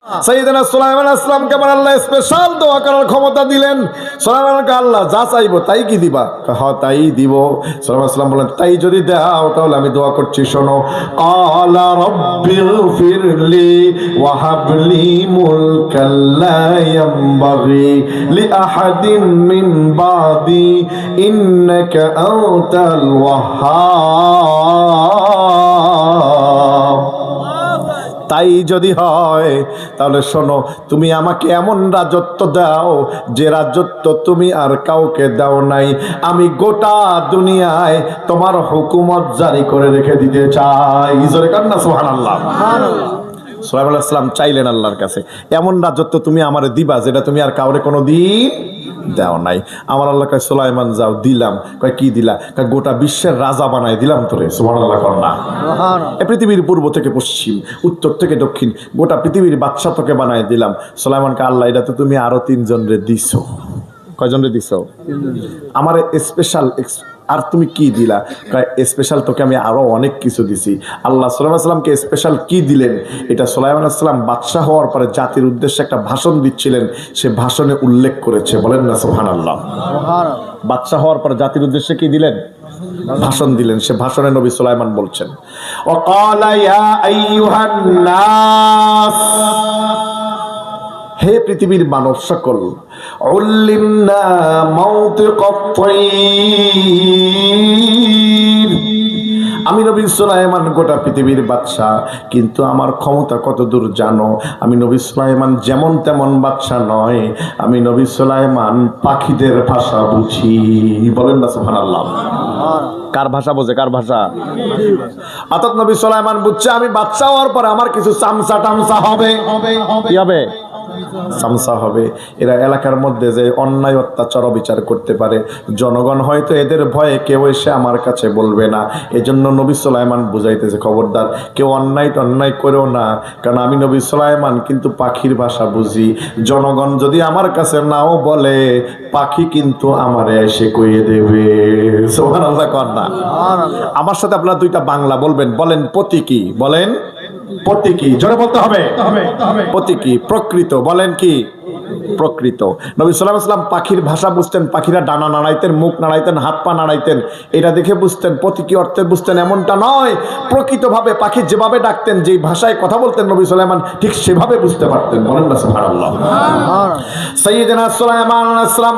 সাইয়েদনা সুলাইমান আলাইহিস সালামকে আল্লাহ স্পেশাল দোয়া করার ক্ষমতা দিলেন। সুলাইমানকে আল্লাহ যা চাইবো তাই কি দিবা? হ্যাঁ তাই দিব। সুলাইমান আলাইহিস সালাম বলেন তাই যদি দাও তাহলে আমি দোয়া করছি শোনো। ক্বালা রাব্বিগফিরলি ওয়া হাবলি মুলকাল লা ইয়ানবাগি লিআহাদিন মিন বাদি ইন্নাকা আনতাল ওয়াহ্হাব। তাই যদি হয় তাহলে শোনো, তুমি আমাকে এমন রাজত্ব দাও যে রাজত্ব তুমি আর কাউকে দাও নাই। আমি গোটা দুনিয়ায় তোমার হুকুমত জারি করে রেখে দিতে চাই। জোরে কান না সুবহানাল্লাহ। সুলাইমান আলাইহিস সালাম চাইলেন আল্লাহর কাছে এমন রাজত্ব তুমি আমারে দিবা যেটা তুমি আর কাউরে কোনোদিন দাও নাই। আমার আল্লাহ কয় সুলাইমান যাও দিলাম। কয় কি দিলা? কয় গোটা বিশ্বের রাজা বানাই দিলাম তোরে। সুবহানাল্লাহ কর না। এই পৃথিবীর পূর্ব থেকে পশ্চিম, উত্তর থেকে দক্ষিণ গোটা পৃথিবীর বাদশা তোকে বানাই দিলাম। সুলাইমানকে আল্লাহ এটা তো তুমি আরো 3 জনরে দিছো। কয়জন রে দিছো? আমার স্পেশাল। আর তুমি কি দিলা? স্পেশাল তোকে আমি আরো অনেক কিছু দিছি। আল্লাহ সুলাইমান সাল্লামকে স্পেশাল কি দিলেন এটা সুলাইমান সাল্লাম বাদশাহ হওয়ার পরে জাতির উদ্দেশ্যে একটা ভাষণ দিচ্ছিলেন, সে ভাষণে উল্লেখ করেছে। বলেন না সুবহানাল্লাহ। বাদশাহ হওয়ার পরে জাতির উদ্দেশ্যে কি দিলেন? ভাষণ দিলেন। সে ভাষণে নবী সুলাইমান বলছেন ওয়াকালা ইয়া আইয়ুহান নাস, হে পৃথিবীর মানব সকল, উল্লিমনা মাওতিকাত তাইর। আমি নবী সুলাইমান গোটা পৃথিবীর বাদশা, কিন্তু আমার ক্ষমতা কত দূর জানো? আমি নবী সুলাইমান যেমন তেমন বাদশা নয়। আমি নবী সুলাইমান পাখিদের ভাষা বুঝি। বলেন না সুবহানাল্লাহ। কার ভাষা বোঝে? কার ভাষা? অর্থাৎ নবী সুলাইমান বুঝছে আমি বাদশা হওয়ার পরে আমার কিছু চামচা টামচা হবে। কি হবে? চামচা হবে। এরা এলাকার মধ্যে যে অন্যায় অত্যাচার অবিচার করতে পারে, জনগণ হয়তো এদের ভয়ে কেউ এসে আমার কাছে বলবে না। এজন্য নবী সুলাইমান বুঝাইতেছে খবরদার কেউ অন্যায় করেও না, কারণ আমি নবী সুলাইমান কিন্তু পাখির ভাষা বুঝি। জনগণ যদি আমার কাছে নাও বলে, পাখি কিন্তু আমারে এসে কইয়ে দেবে। সুবহানাল্লাহ কর না। আমার সাথে আপনারা দুইটা বাংলা বলবেন। বলেন প্রতীকী। বলেন প্রতীকী। জোরে বলতে হবে। প্রতীকী। প্রকৃত। বলেন কি? প্রকৃত। নবী সাল্লাল্লাহু আলাইহি ওয়াসাল্লাম পাখির ভাষা বুঝতেন। পাখিরা ডানা নাড়াইতেন, মুখ নাড়াইতেন, হাত পা নাড়াইতেন, এটা দেখে বুঝতেন। প্রতীকী অর্থে বুঝতেন এমনটা নয়, প্রকৃতভাবে পাখি যেভাবে ডাকতেন, যেই ভাষায় কথা বলতেন নবী সুলাইমান ঠিক সেভাবে বুঝতে পারতেন। বলেন না সুবহানাল্লাহ। সাইয়েদনা সুলাইমান আলাইহিস সালাম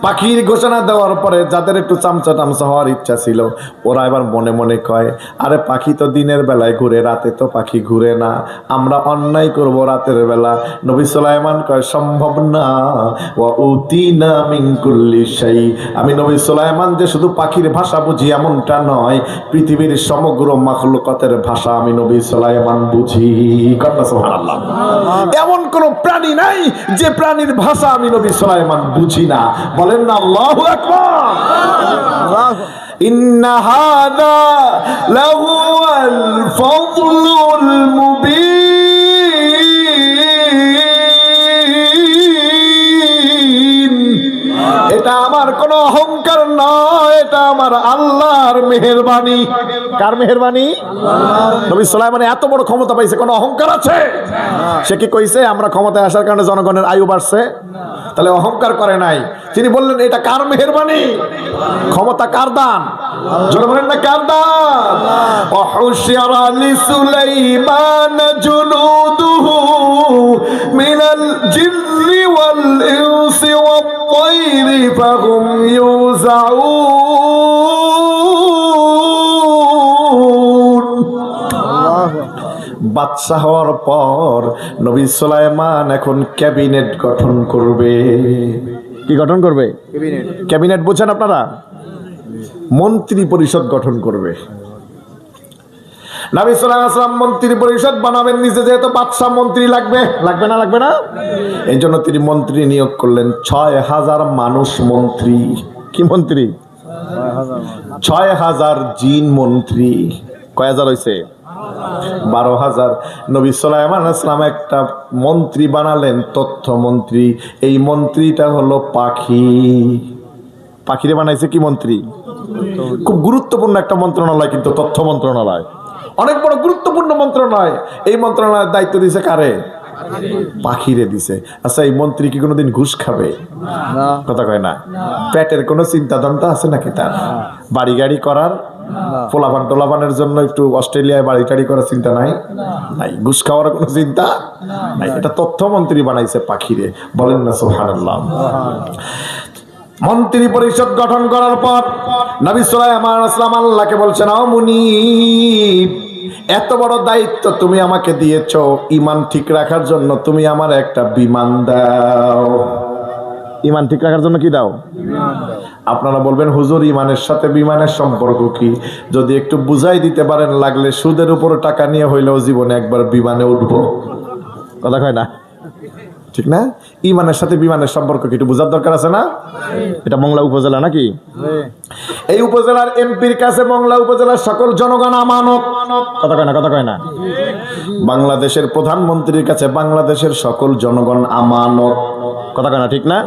পাখির ঘোষণা দেওয়ার পরে যাদের একটু চামচা টামচা হওয়ার ইচ্ছা ছিল, ওরা এবার মনে মনে কয় আরে পাখি তো দিনের বেলায় ঘুরে, রাতে তো পাখি ঘুরে না, আমরা অন্যায় করব রাতের বেলা। নবী সুলাইমান কয় সম্ভব না। ওয়া উতিনা মিন কুল্লি শাই। আমি নবী সুলাইমান যে শুধু পাখির ভাষা বুঝি এমনটা নয়, পৃথিবীর সমগ্র মাখলুকাতের ভাষা আমি নবী সুলাইমান বুঝি। কন্না সুবহানাল্লাহ। এমন কোন প্রাণী নাই যে প্রাণীর ভাষা আমি নবী সুলাইমান বুঝি না। বলেন না আল্লাহু আকবার। ইন্না হাযা লাহুয়াল ফাদলুল মুবিন। এটা আমার কোন অহংকার নয়, এটা আমার আল্লাহর মেহেরবানি। কার মেহেরবানি? নবী সুলাইমান এত বড় ক্ষমতা পাইছে, কোন অহংকার আছে? সে কি কইছে আমরা ক্ষমতায় আসার কারণে জনগণের আয়ু বাড়ছে? তাহলে অহংকার করে নাই। তিনি বললেন এটা কার মেহেরবানি? ক্ষমতা কার দান? জোরে বলেন না কার দান? ওয়াহুশিরা লিসুলাইমান জুনুদুহু মিনাল জিন্নি ওয়াল ইনসি ওয়াত তায়রি ফাহুম ইউযাউন। বাদশা হওয়ার পর নবী সুলাইমান এখন ক্যাবিনেট গঠন করবে। কি গঠন করবে? ক্যাবিনেট বুঝেন আপনারা? মন্ত্রী পরিষদ গঠন করবে। নবী সাল্লাল্লাহু আলাইহি ওয়াসাল্লাম মন্ত্রী পরিষদ বানাবেন নিজে, যেহেতু বাদশা মন্ত্রী লাগবে। লাগবে না? লাগবে না? এই জন্য তিনি মন্ত্রী নিয়োগ করলেন 6000 মানুষ মন্ত্রী। কি মন্ত্রী? 6000 জিন মন্ত্রী। কয় হাজার হয়েছে? 12,000। নবী সুলাইমান আলাইহিস সালাম একটা মন্ত্রী বানালেন, তথ্য মন্ত্রী। এই মন্ত্রীটা হলো পাখি। পাখিরে বানাইছে কি মন্ত্রী? খুব গুরুত্বপূর্ণ একটা মন্ত্রণালয়, কিন্তু তথ্য মন্ত্রণালয় অনেক বড় গুরুত্বপূর্ণ মন্ত্রণালয়। এই মন্ত্রণালয়ের দায়িত্ব দিয়েছে কারে? পাখিরে দিছে। আচ্ছা, এই মন্ত্রী কি কোনোদিন ঘুষ খাবে? কথা কয় না। পেটের কোনো চিন্তা দন্তা আছে নাকি তার? বাড়ি গাড়ি করার, পোলাপান টোলাপানের জন্য একটু অস্ট্রেলিয়ায় বাড়ি টাড়ি করার চিন্তা নাই? নাই। ঘুষ খাওয়ার কোনো চিন্তা নাই। এটা তথ্যমন্ত্রী বানাইছে পাখিরে, বলেন না সুবহানাল্লাহ। মন্ত্রী পরিষদ গঠন করার পর নবী সুলাইমান আলাইহিস সালাম আল্লাহকে বলছেন, ও মুনিব, এত বড় দায়িত্ব তুমি আমাকে দিয়েছো, ঈমান ঠিক রাখার জন্য তুমি আমার একটা বিমান দাও। ঈমান ঠিক রাখার জন্য কি দাও? আপনারা বলবেন, হুজুর ঈমানের সাথে বিমানের সম্পর্ক কি? যদি একটু বুঝাই দিতে পারেন, লাগলে সুদের উপর টাকা নিয়ে হইলেও জীবনে একবার বিমানে উঠবো। কথা কয় না, ঠিক না? ঈমানের সাথে বিমানের সম্পর্ক কি একটু বোঝার দরকার আছে না? এটা মংলা উপজেলা নাকি? এই উপজেলার এমপির কাছে মংলা উপজেলার সকল জনগণ আমানত। কথা কয় না, কথা কয় না। বাংলাদেশের প্রধানমন্ত্রীর কাছে বাংলাদেশের সকল জনগণ আমানত। কথা কয় না, ঠিক না?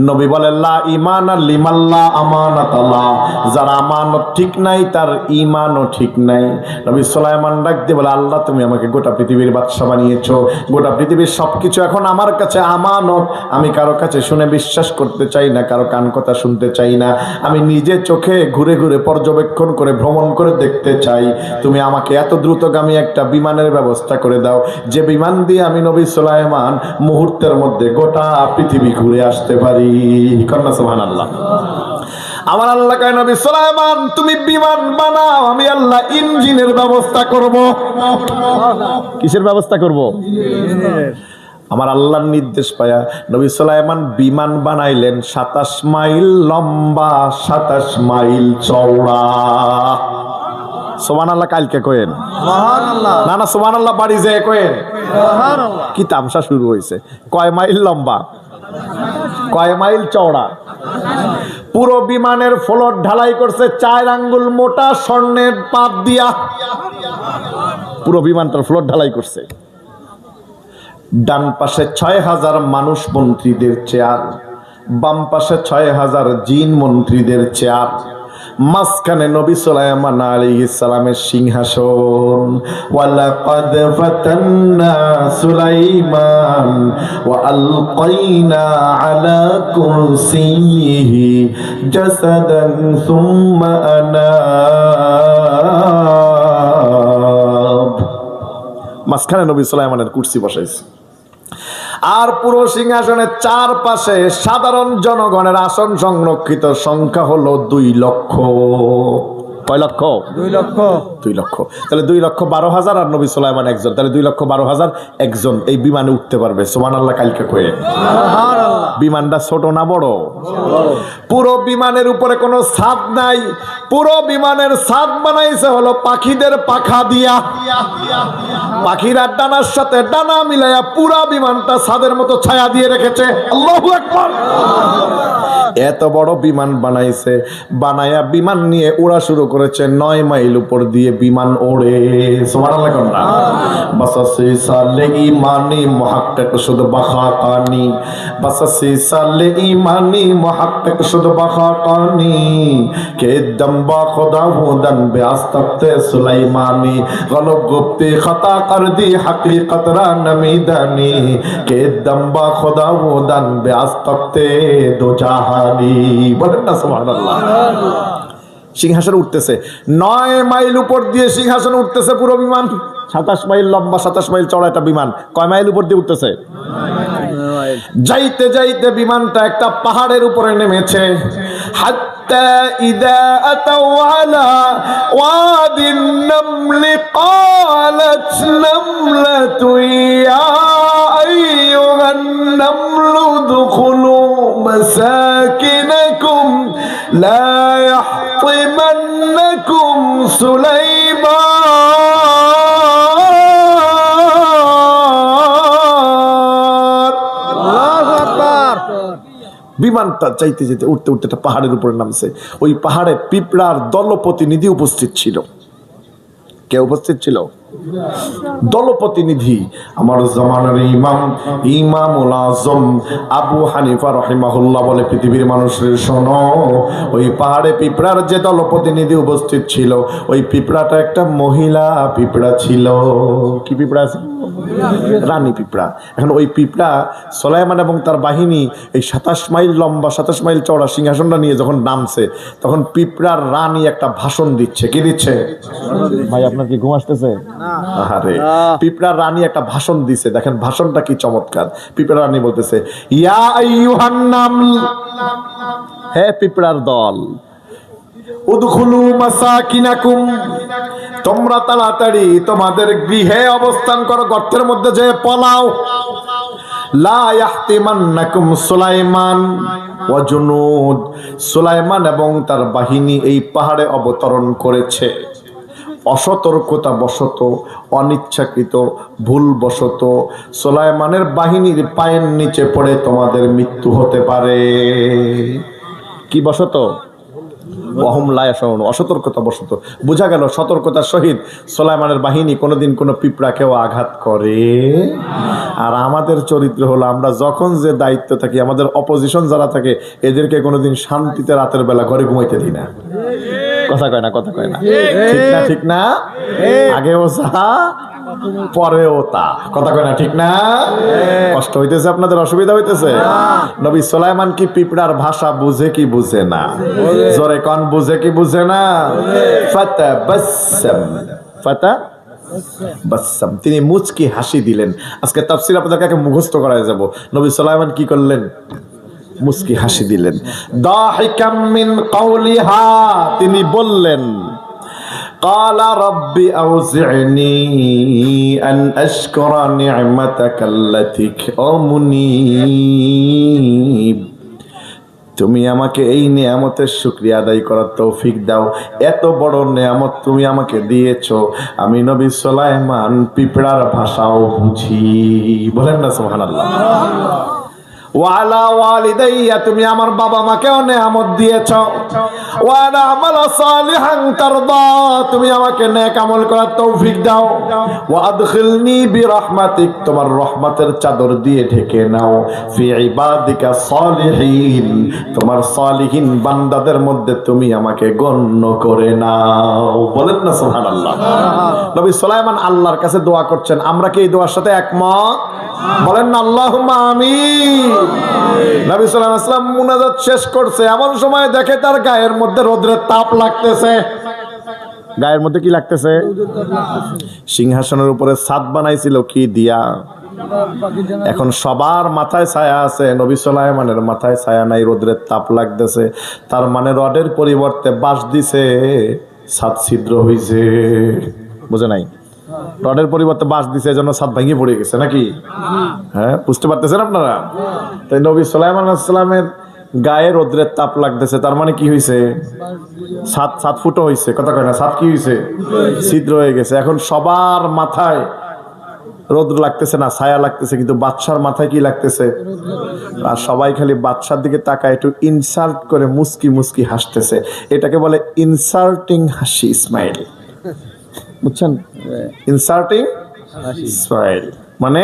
নবী বলেন, লা ঈমানা লিমান লা আমানাতাল্লাহ, যার আমানত ঠিক নাই তার ঈমানও ঠিক নাই। নবী সুলাইমান ডাক দিয়ে বলে, আল্লাহ তুমি আমাকে গোটা পৃথিবীর বাদশা বানিয়েছো, গোটা পৃথিবীর সবকিছু এখন আমার কাছে আমানত। আমি কারো কাছে শুনে বিশ্বাস করতে চাই না, কারো কান কথা শুনতে চাই না। আমি নিজে চোখে ঘুরে ঘুরে পর্যবেক্ষণ করে ভ্রমণ করে দেখতে চাই। তুমি আমাকে এত দ্রুতগামী একটা বিমানের ব্যবস্থা করে দাও, যে বিমান দিয়ে আমি নবী সুলাইমান মুহূর্তের মধ্যে গোটা পৃথিবী ঘুরে আসতে পারি। কন্যা সুবহানাল্লাহ। আমার আল্লাহ কয়, নবী সুলাইমান তুমি বিমান বানাও, আমি আল্লাহ ইঞ্জিনের ব্যবস্থা করব। কিসের ব্যবস্থা করব? আমার আল্লাহর নির্দেশ পায়া নবী সুলাইমান বিমান বানাইলেন 27 মাইল লম্বা, 27 মাইল চওড়া। সুবহানাল্লাহ কালকে কইেন সুবহানাল্লাহ। না না, সুবহানাল্লাহ বাড়ি যায় কইেন সুবহানাল্লাহ। কি তামসা শুরু হইছে? কয় মাইল লম্বা, কয় মাইল চওড়া? পুরো বিমানের ফ্লোর ঢালাই করছে 4 আঙ্গুল মোটা স্বর্ণের পাত দিয়া। পুরো বিমানটার ফ্লোর ঢালাই করছে। ডান পাশে 6000 মানুষ মন্ত্রীদের চেয়ার, বাম পাশে 6000 জিন মন্ত্রীদের চেয়ার, মাঝখানে নবী সুলাইমান আলাইহিস সালামের সিংহাসন। ওয়ালাকাদ ফাতান্না সুলাইমান ওয়া আলকাইনা আলা কুরসিহি জাসাদান সুম্মা আনাব। মাঝখানে নবী সুলাইমানের কুরসি বসাইছে। আর পুরো সিংহাসনের চারপাশে সাধারণ জনগণের আসন সংরক্ষিত সংখ্যা হলো 2 লক্ষ। কয় লক্ষ? 2 লক্ষ। 2 লক্ষ। তাহলে 2,12,000 আর নবী সুলাইমান একজন, তাহলে 2,12,000 একজন এই বিমানে উঠতে পারবে। সুবহানাল্লাহ কালকে কয়ে। বিমানটা ছোট না বড়? পুরো বিমানের উপরে কোনো ছাদ নাই, পুরো বিমানের ছাদ বানাইছে হলো পাখিদের পাখা দিয়া। পাখিরা ডানার সাথে ডানা মিলাইয়া পুরা বিমানটা ছাদের মতো ছায়া দিয়ে রেখেছে। আল্লাহু আকবার। এত বড় বিমান বানাইছে, বানায়া বিমান নিয়ে উড়া শুরু করেছে। 9 মাইল উপর দিয়ে বিমান ওড়ে। সুবহানাল্লাহ কোনটা? বাসাসি সালে ইমানি মুহাক্কিক শুদ বাখাকানি, বাসাসি সালে ইমানি মুহাক্কিক শুদ বাখাকানি, কে দম্বা খুদা হুদান বে আস্তাতে সুলাইমানি, গলব গুপ্তি খতা কর দি হकीकत রা নমিদানি, কে দম্বা খুদা হুদান বে আস্তাতে দো জাহানি। বলেন না সুবহানাল্লাহ। সিংহাসন উঠতেছে 9 মাইল উপর দিয়ে, সিংহাসন উঠতেছে পুরো বিমান। 27 মাইল লম্বা, 27 মাইল চওড়া একটা বিমান। কয় মাইল উপর দিয়ে উঠতেছে? যাইতে যাইতে বিমানটা একটা পাহাড়ের উপরে নেমেছে। হাত্তা ইদা আতাও আলা ওয়াদিন নামলি ক্বালাত নামলাতু ইয়া আইয়ুহান নামলু দুখুলু মাসাকিনাকুম লা ইয়াহতিমান্নাকুম সুলাইমান। বিমানটা চাইতে যেতে উঠতে উঠতে একটা পাহাড়ের উপরে নামছে। ওই পাহাড়ে পিঁপড়ার দল প্রতিনিধি উপস্থিত ছিল। কে উপস্থিত ছিল? দলপ্রতিনিধি আমার জামানার ইমামুল আজম আবু হানিফা রাহিমাহুল্লাহ বলে, পৃথিবীর মানুষের শোনো, ওই পাহাড়ে পিঁপড়ার যে দলপ্রতিনিধি উপস্থিত ছিল, ওই পিঁপড়াটা একটা মহিলা পিঁপড়া ছিল। কি পিঁপড়া আছে? রানী পিঁপড়া। এখন ওই পিঁপড়া সুলাইমান এবং তার বাহিনী এই 27 মাইল লম্বা 27 মাইল চওড়া সিংহাসনটা নিয়ে যখন নামছে, তখন পিঁপড়ার রানী একটা ভাষণ দিচ্ছে। কি দিচ্ছে ভাই? আপনার কি ঘুম আসতেছে? আরে পিঁপড়ার রানী একটা ভাষণ দিছে, দেখেন ভাষণটা কি চমৎকার। পিঁপড়ার রানী বলতেছে, ইয়া আইয়ুহান নামল, হে পিঁপড়ার দল, উদখুলু মাসাকিনাকুম, তোমরা তাড়াতাড়ি তোমাদের গৃহে অবস্থান করো, গর্তের মধ্যে যে পলাও। লা ইয়াহতিমান্নাকুম সুলাইমান ওয়া জুনুদ, সুলাইমান এবং তার বাহিনী এই পাহাড়ে অবতরণ করেছে। অসতর্কতা বশত, অনিচ্ছাকৃত ভুলবশত সুলাইমানের বাহিনীর পায়ের নিচে পড়ে তোমাদের মৃত্যু হতে পারে। কি বশত? ওয়াহুম লা ইয়াশউরুন, অসতর্কতা বশত। বোঝা গেল সতর্কতার সহিত সুলাইমানের বাহিনী কোনোদিন কোনো পিঁপড়াকেও আঘাত করে। আর আমাদের চরিত্র হলো, আমরা যখন যে দায়িত্ব থাকি, আমাদের অপোজিশন যারা থাকে, এদেরকে কোনোদিন শান্তিতে রাতের বেলা ঘরে ঘুমাইতে দিই না। কথা কয় না? কথা কয় না? ঠিক না? ঠিক না? আগেও যা, পরেও তা। কথা কয় না? ঠিক না? কষ্ট হইতেছে আপনাদের? অসুবিধা হইতেছে? নবী সুলাইমান কি পিঁপড়ার ভাষা বুঝে কি বুঝে না? জোরে কোন, বুঝে কি বুঝে না? ফাতাবাসসাম, ফাতাবাসসাম, তিনি মুচকি হাসি দিলেন। আজকে তাফসীর আপনাদেরকে মুখস্থ করায় যাব। নবী সুলাইমান কি করলেন? মুচকি হাসি দিলেন। দাহিকাম মিন কাউলিহা, তিনি বললেন, قال رب أوزعني أن أشكر نعمتك التي منيب, তুমি আমাকে এই নিয়ামতের শুকরিয়া আদায় করার তৌফিক দাও। এত বড় নিয়ামত তুমি আমাকে দিয়েছো, আমি নবী সুলাইমান পিঁপড়ার ভাষাও বুঝি। বলেন না সুবহানাল্লাহ। ওয়ালা ওয়ালিদাইয়া, তুমি আমার বাবা মাকেও নেয়ামত দিয়েছো। ওয়ালা আমাল সালিহান তারদা, তুমি আমাকে নেক আমল করার তৌফিক দাও। ওয়া আদখিলনি বিরহমাতিক, তোমার রহমতের চাদর দিয়ে ঢেকে নাও। ফি ইবাদিকা সালিহিন, তোমার সালিহিন বান্দাদের মধ্যে তুমি আমাকে গণ্য করে নাও। বলেন না সুবহানাল্লাহ। নবী সুলাইমান আল্লাহর কাছে দোয়া করছেন, আমরা কি এই দোয়ার সাথে একমত? বলেন না আল্লাহুম্মা আমিন। নবী সাল্লাল্লাহু আলাইহি ওয়াসাল্লাম মুনাজাত শেষ করছে, এমন সময় দেখে তার গায়ের মধ্যে রোদ্রের তাপ লাগতেছে। গায়ের মধ্যে কি লাগতেছে? সিংহাসনের উপরে ছাদ বানাইছিল কি দিয়া? এখন সবার মাথায় ছায়া আছে, নবী সুলাইমানের মাথায় ছায়া নাই, রোদ্রের তাপ লাগতেছে। তার মানে রডের পরিবর্তে বাঁশ দিছে, ছাদ ছিদ্র হইছে। বুঝে নাই? রডের পরিবর্তে বাঁশ দিছে, এজন্য ছাদ ভেঙে পড়ে গেছে নাকি? হ্যাঁ, বুঝতে পারতেছেন আপনারা? তাই নবী সুলাইমান আলাইহিস সালামের গায়ে রোদ্রের তাপ লাগতেছে, তার মানে কি হইছে? ছাদ ফুটো হইছে। কথা কয় না? ছাদ কি হইছে? ছিদ্র হয়ে গেছে। এখন সবার মাথায় রোদ্র লাগতেছে না, ছায়া লাগতেছে, কিন্তু বাদশার মাথায় কি লাগতেছে? আর সবাই খালি বাদশার দিকে তাকায়, একটু ইনসাল্ট করে মুস্কি মুস্কি হাসতেছে। এটাকে বলে ইনসাল্টিং হাসি, স্মাইল। বুঝছেন? ইনসাল্টিং স্মাইল মানে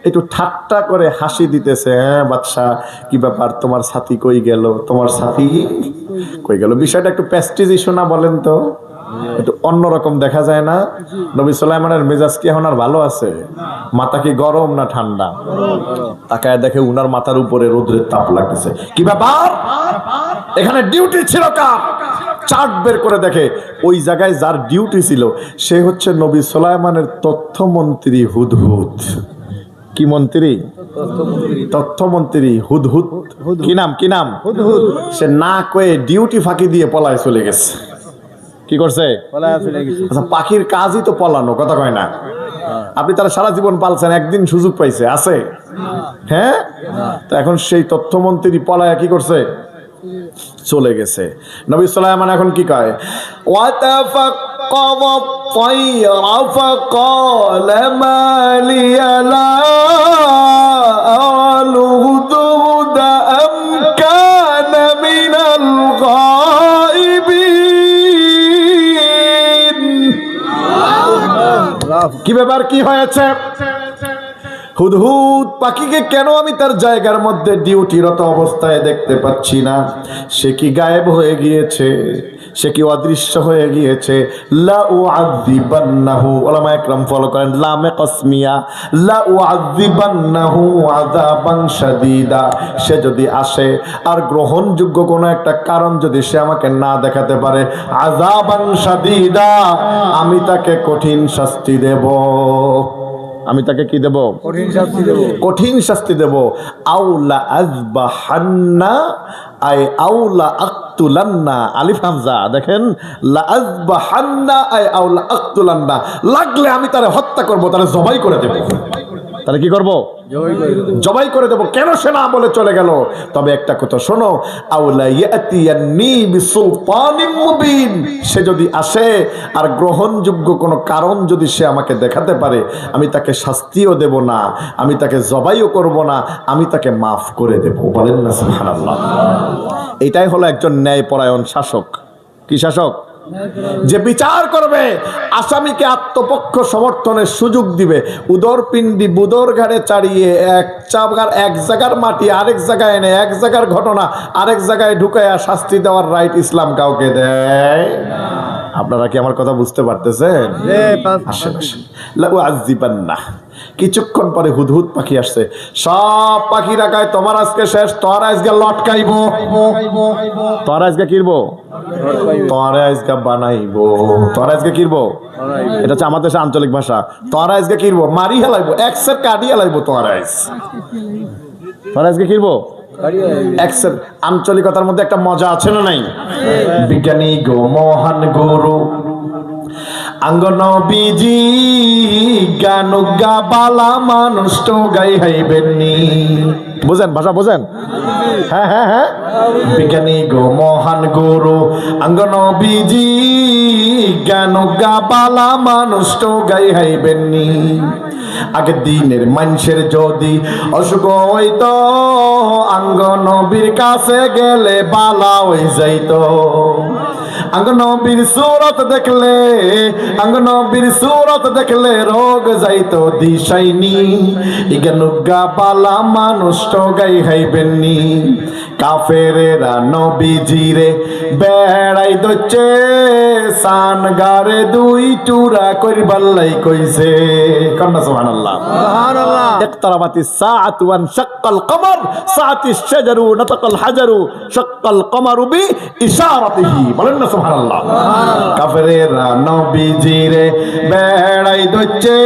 একটু ঠাট্টা করে হাসি দিতেছে। হ্যাঁ বাদশা, কি ব্যাপার, তোমার সাথী কই গেল? তোমার সাথী কই গেল? বিষয়টা একটু প্রেস্টিজ ইস্যু না? বলেন তো, একটু অন্যরকম দেখা যায় না? নবী সুলাইমানের মেজাজ কি এখন আর ভালো আছে? মাথা কি গরম না ঠান্ডা? তাকায় দেখে উনার মাথার উপরে রোদ্রের তাপ লাগতেছে। কি ব্যাপার, এখানে ডিউটি ছিল কার? চার্ট বের করে দেখে ওই জায়গায় যার ডিউটি ছিল সে হচ্ছে নবী সুলাইমানের তথ্যমন্ত্রী হুদহুদ। কি মন্ত্রী? তথ্যমন্ত্রী হুদহুদ। কি নাম? কি নাম? হুদহুদ। সে না কয়ে ডিউটি ফাঁকি দিয়ে পলায় চলে গেছে। কি করছে? আচ্ছা, পাখির কাজই তো পলানো। কথা কয় না? আপনি তারা সারা জীবন পালছেন, একদিন সুযোগ পাইছে? আছে? হ্যাঁ, তো এখন সেই তথ্যমন্ত্রী পলায় কি করছে? চলে গেছে। নবী সুলাইমান এখন কি কয়? ওয়াতাফাক্কাদ আত-তায়রা ফাকালা মা লিয়া লা আরাল হুদহুদা আম কানা মিনাল গায়িবিন। কি হয়েছে? হুদহুদ পাখিকে কেন আমি তার জায়গার মধ্যে ডিউটিরত অবস্থায় দেখতে পাচ্ছি না? সে কি গায়েব হয়ে গিয়েছে? সে কি অদৃশ্য হয়ে গিয়েছে? লা উআযিবান্নাহু, উলামা ইকরাম ফলো করেন লামে কসমিয়া, লা উআযিবান্নাহু আযাবান শাদীদা। সে যদি আসে আর গ্রহণযোগ্য কোনো একটা কারণ যদি সে আমাকে না দেখাতে পারে, আযাবান শাদীদা, আমি তাকে কঠিন শাস্তি দেব। আমি তাকে কি দেব? কঠিন শাস্তি দেব। কঠিন শাস্তি দেব। আউলা আযবাহান্না আই আউলা আক্তুলান্না, আলিফ হামজা দেখেন, লা আযবাহান্না আই আউলা আক্তুলান্না, লাগলে আমি তারে হত্যা করব, তারে জবাই করে দেব। তাহলে কি করব? জবাই করে দেব। কেন সে না বলে চলে গেল? তবে একটা কথা শোনো, আউলা ইয়াতিয়ান্নি বিসুলতানিম মুবিন, সে যদি আসে আর গ্রহণযোগ্য কোনো কারণ যদি সে আমাকে দেখাতে পারে, আমি তাকে শাস্তিও দেব না, আমি তাকে জবাইও করব না, আমি তাকে মাফ করে দেব। বলেন না সুবহানাল্লাহ। এটাই হলো একজন ন্যায়পরায়ণ শাসক। কি শাসক? যে বিচার করবে, আসামিকে আত্মপক্ষ সমর্থনের সুযোগ দিবে। উদরপিণ্ডি বুদর ঘাড়ে চাড়িয়ে এক জায়গার মাটি আরেক জায়গায় এনে, এক জায়গার ঘটনা আরেক জায়গায় ঢুকাইয়া শাস্তি দেওয়ার রাইট ইসলাম কাউকে দেয়। আপনারা কি আমার কথা বুঝতে পারতেছেন? আসেন আসেন। লা উআযিবান্না। কিছুক্ষণ পরে হুদহুদ পাখি আসছে। সব পাখিরা কয় তোমার আজকে শেষ, তোর আজকে লটকাইবো, তোর আজকে কিরবো, তোর আজকে বানাইবো, তোর আজকে কিরবো। এটা হচ্ছে আমাদের দেশের আঞ্চলিক ভাষা। তোর আজকে কিরবো, মারি হেলাইবো, একসের কাটি হেলাইবো, তোর আজকে কিরবো। একসের আঞ্চলিকতার মধ্যে একটা মজা আছে না নাই? বিজ্ঞানী গো মহান গুরু আঙ্গ নবীজি গান গাবালা মানুষ তো গাই হাইবেননি। বুঝেন ভাষা, বুঝেন? হ্যাঁ হ্যাঁ হ্যাঁ। বিজ্ঞানী গো মহান গুরু আঙ্গ নবীজি গান গাবালা মানুষ তো গাই হাইবেননি। আগের দিনের মানুষের যদি অসুখ হইতো, আঙ্গ নবীর কাছে গেলে বালা হয়ে যাইতো। আঙ্গ নবীর সুরত দেখলে, আঙ্গ নবীর সুরত দেখলে রোগ যাইতো দিশাইনি। ইগানুগা বালা মানুষ তো গাই হাইবেননি। কাফেরেরা নবীজিরে বেড়াই দচ্ছে, সান গারে দুই টুরা করিবাল্লাই কইছে। কন্না সুবহানাল্লাহ। সুবহানাল্লাহ। ইকতারাবাতিস সাআতু ওয়ান শাক্কাল কমর, সাআতিশ শাজারু নাতাকাল হাজারু, শাক্কাল কমরু বি ইশারাতিহি। বলেন না সুবহানাল্লাহ। কাফেরেরা নবীজিরে বেড়াই দচ্ছে,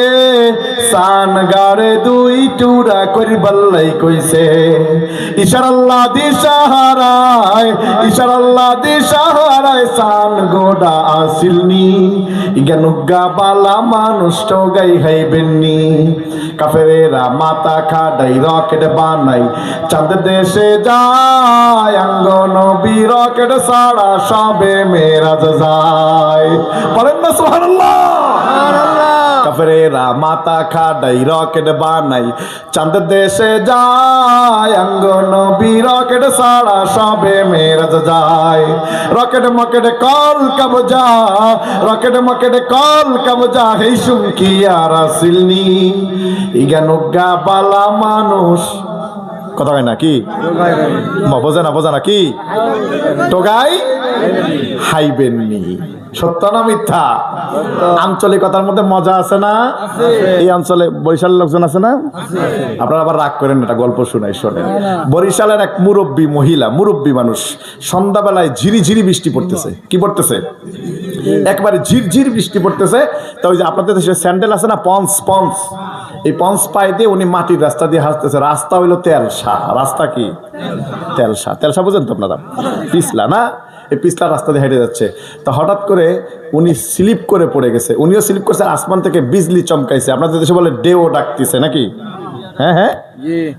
সান গারে দুই টুরা করিবাল্লাই কইছে। ইশারাল্লাহ দিশাহারায়, ইশারাল্লাহ দিশাহারায় সান গোডা আসিলনি। ইগানুগা বালা মানুষ তো গাই হাইবেননি। কাফেরেরা মাথা খাডাই রকেট বানাই, চাঁদ দেশে যায়, আঙ্গ নবী রকেট ছাড়া সবে মেরাজ যায়। বলেন না সুবহানাল্লাহ। কাফেরেরা মাথা খাডাই রকেট বানাই, চাঁদ দেশে যায়, আঙ্গ নবী রকেট ছাড়া সবে মেরাজ যায়। রকেট মকেট কল কবজা, রকেট মকেট কল কবজা, হেই সুমকি আর আসিলনি। ইগানুগা বালা মানুষ কথা হয় না কি? বোঝে না, বোঝে না কি? টোগাই হাইবেননি। সত্য না মিথ্যা? আঞ্চলিকতার মধ্যে মজা আছে না? এই অঞ্চলে বরিশালের লোকজন আছে না? আপনারা আবার রাগ করেন, এটা গল্প শুনাই, শোনেন। বরিশালের এক মুরব্বী মহিলা, মুরব্বী মানুষ, সন্ধ্যাবেলায় ঝিরিঝিরি বৃষ্টি পড়তেছে। কি পড়তেছে? একবারে ঝিরঝির বৃষ্টি পড়তেছে। তো ওই যে আপনাদের দেশে স্যান্ডেল আছে না, পন্স, পন্স, এই পন্স পায়ে দিয়ে উনি মাটির রাস্তা দিয়ে হাঁটতেছে। রাস্তা হইলো তেলসা। রাস্তা কি? তেলসা। তেলসা বুঝেন তো আপনারা? পিছলা না? এই পিছলা রাস্তা দিয়ে হেঁটে যাচ্ছে। তো হঠাৎ করে উনি স্লিপ করে পড়ে গেছে। উনিও স্লিপ করছে, আসমান থেকে বিজলি চমকাইছে। আপনাদের দেশে বলে ডেও ডাকতেছে নাকি? হ্যাঁ হ্যাঁ,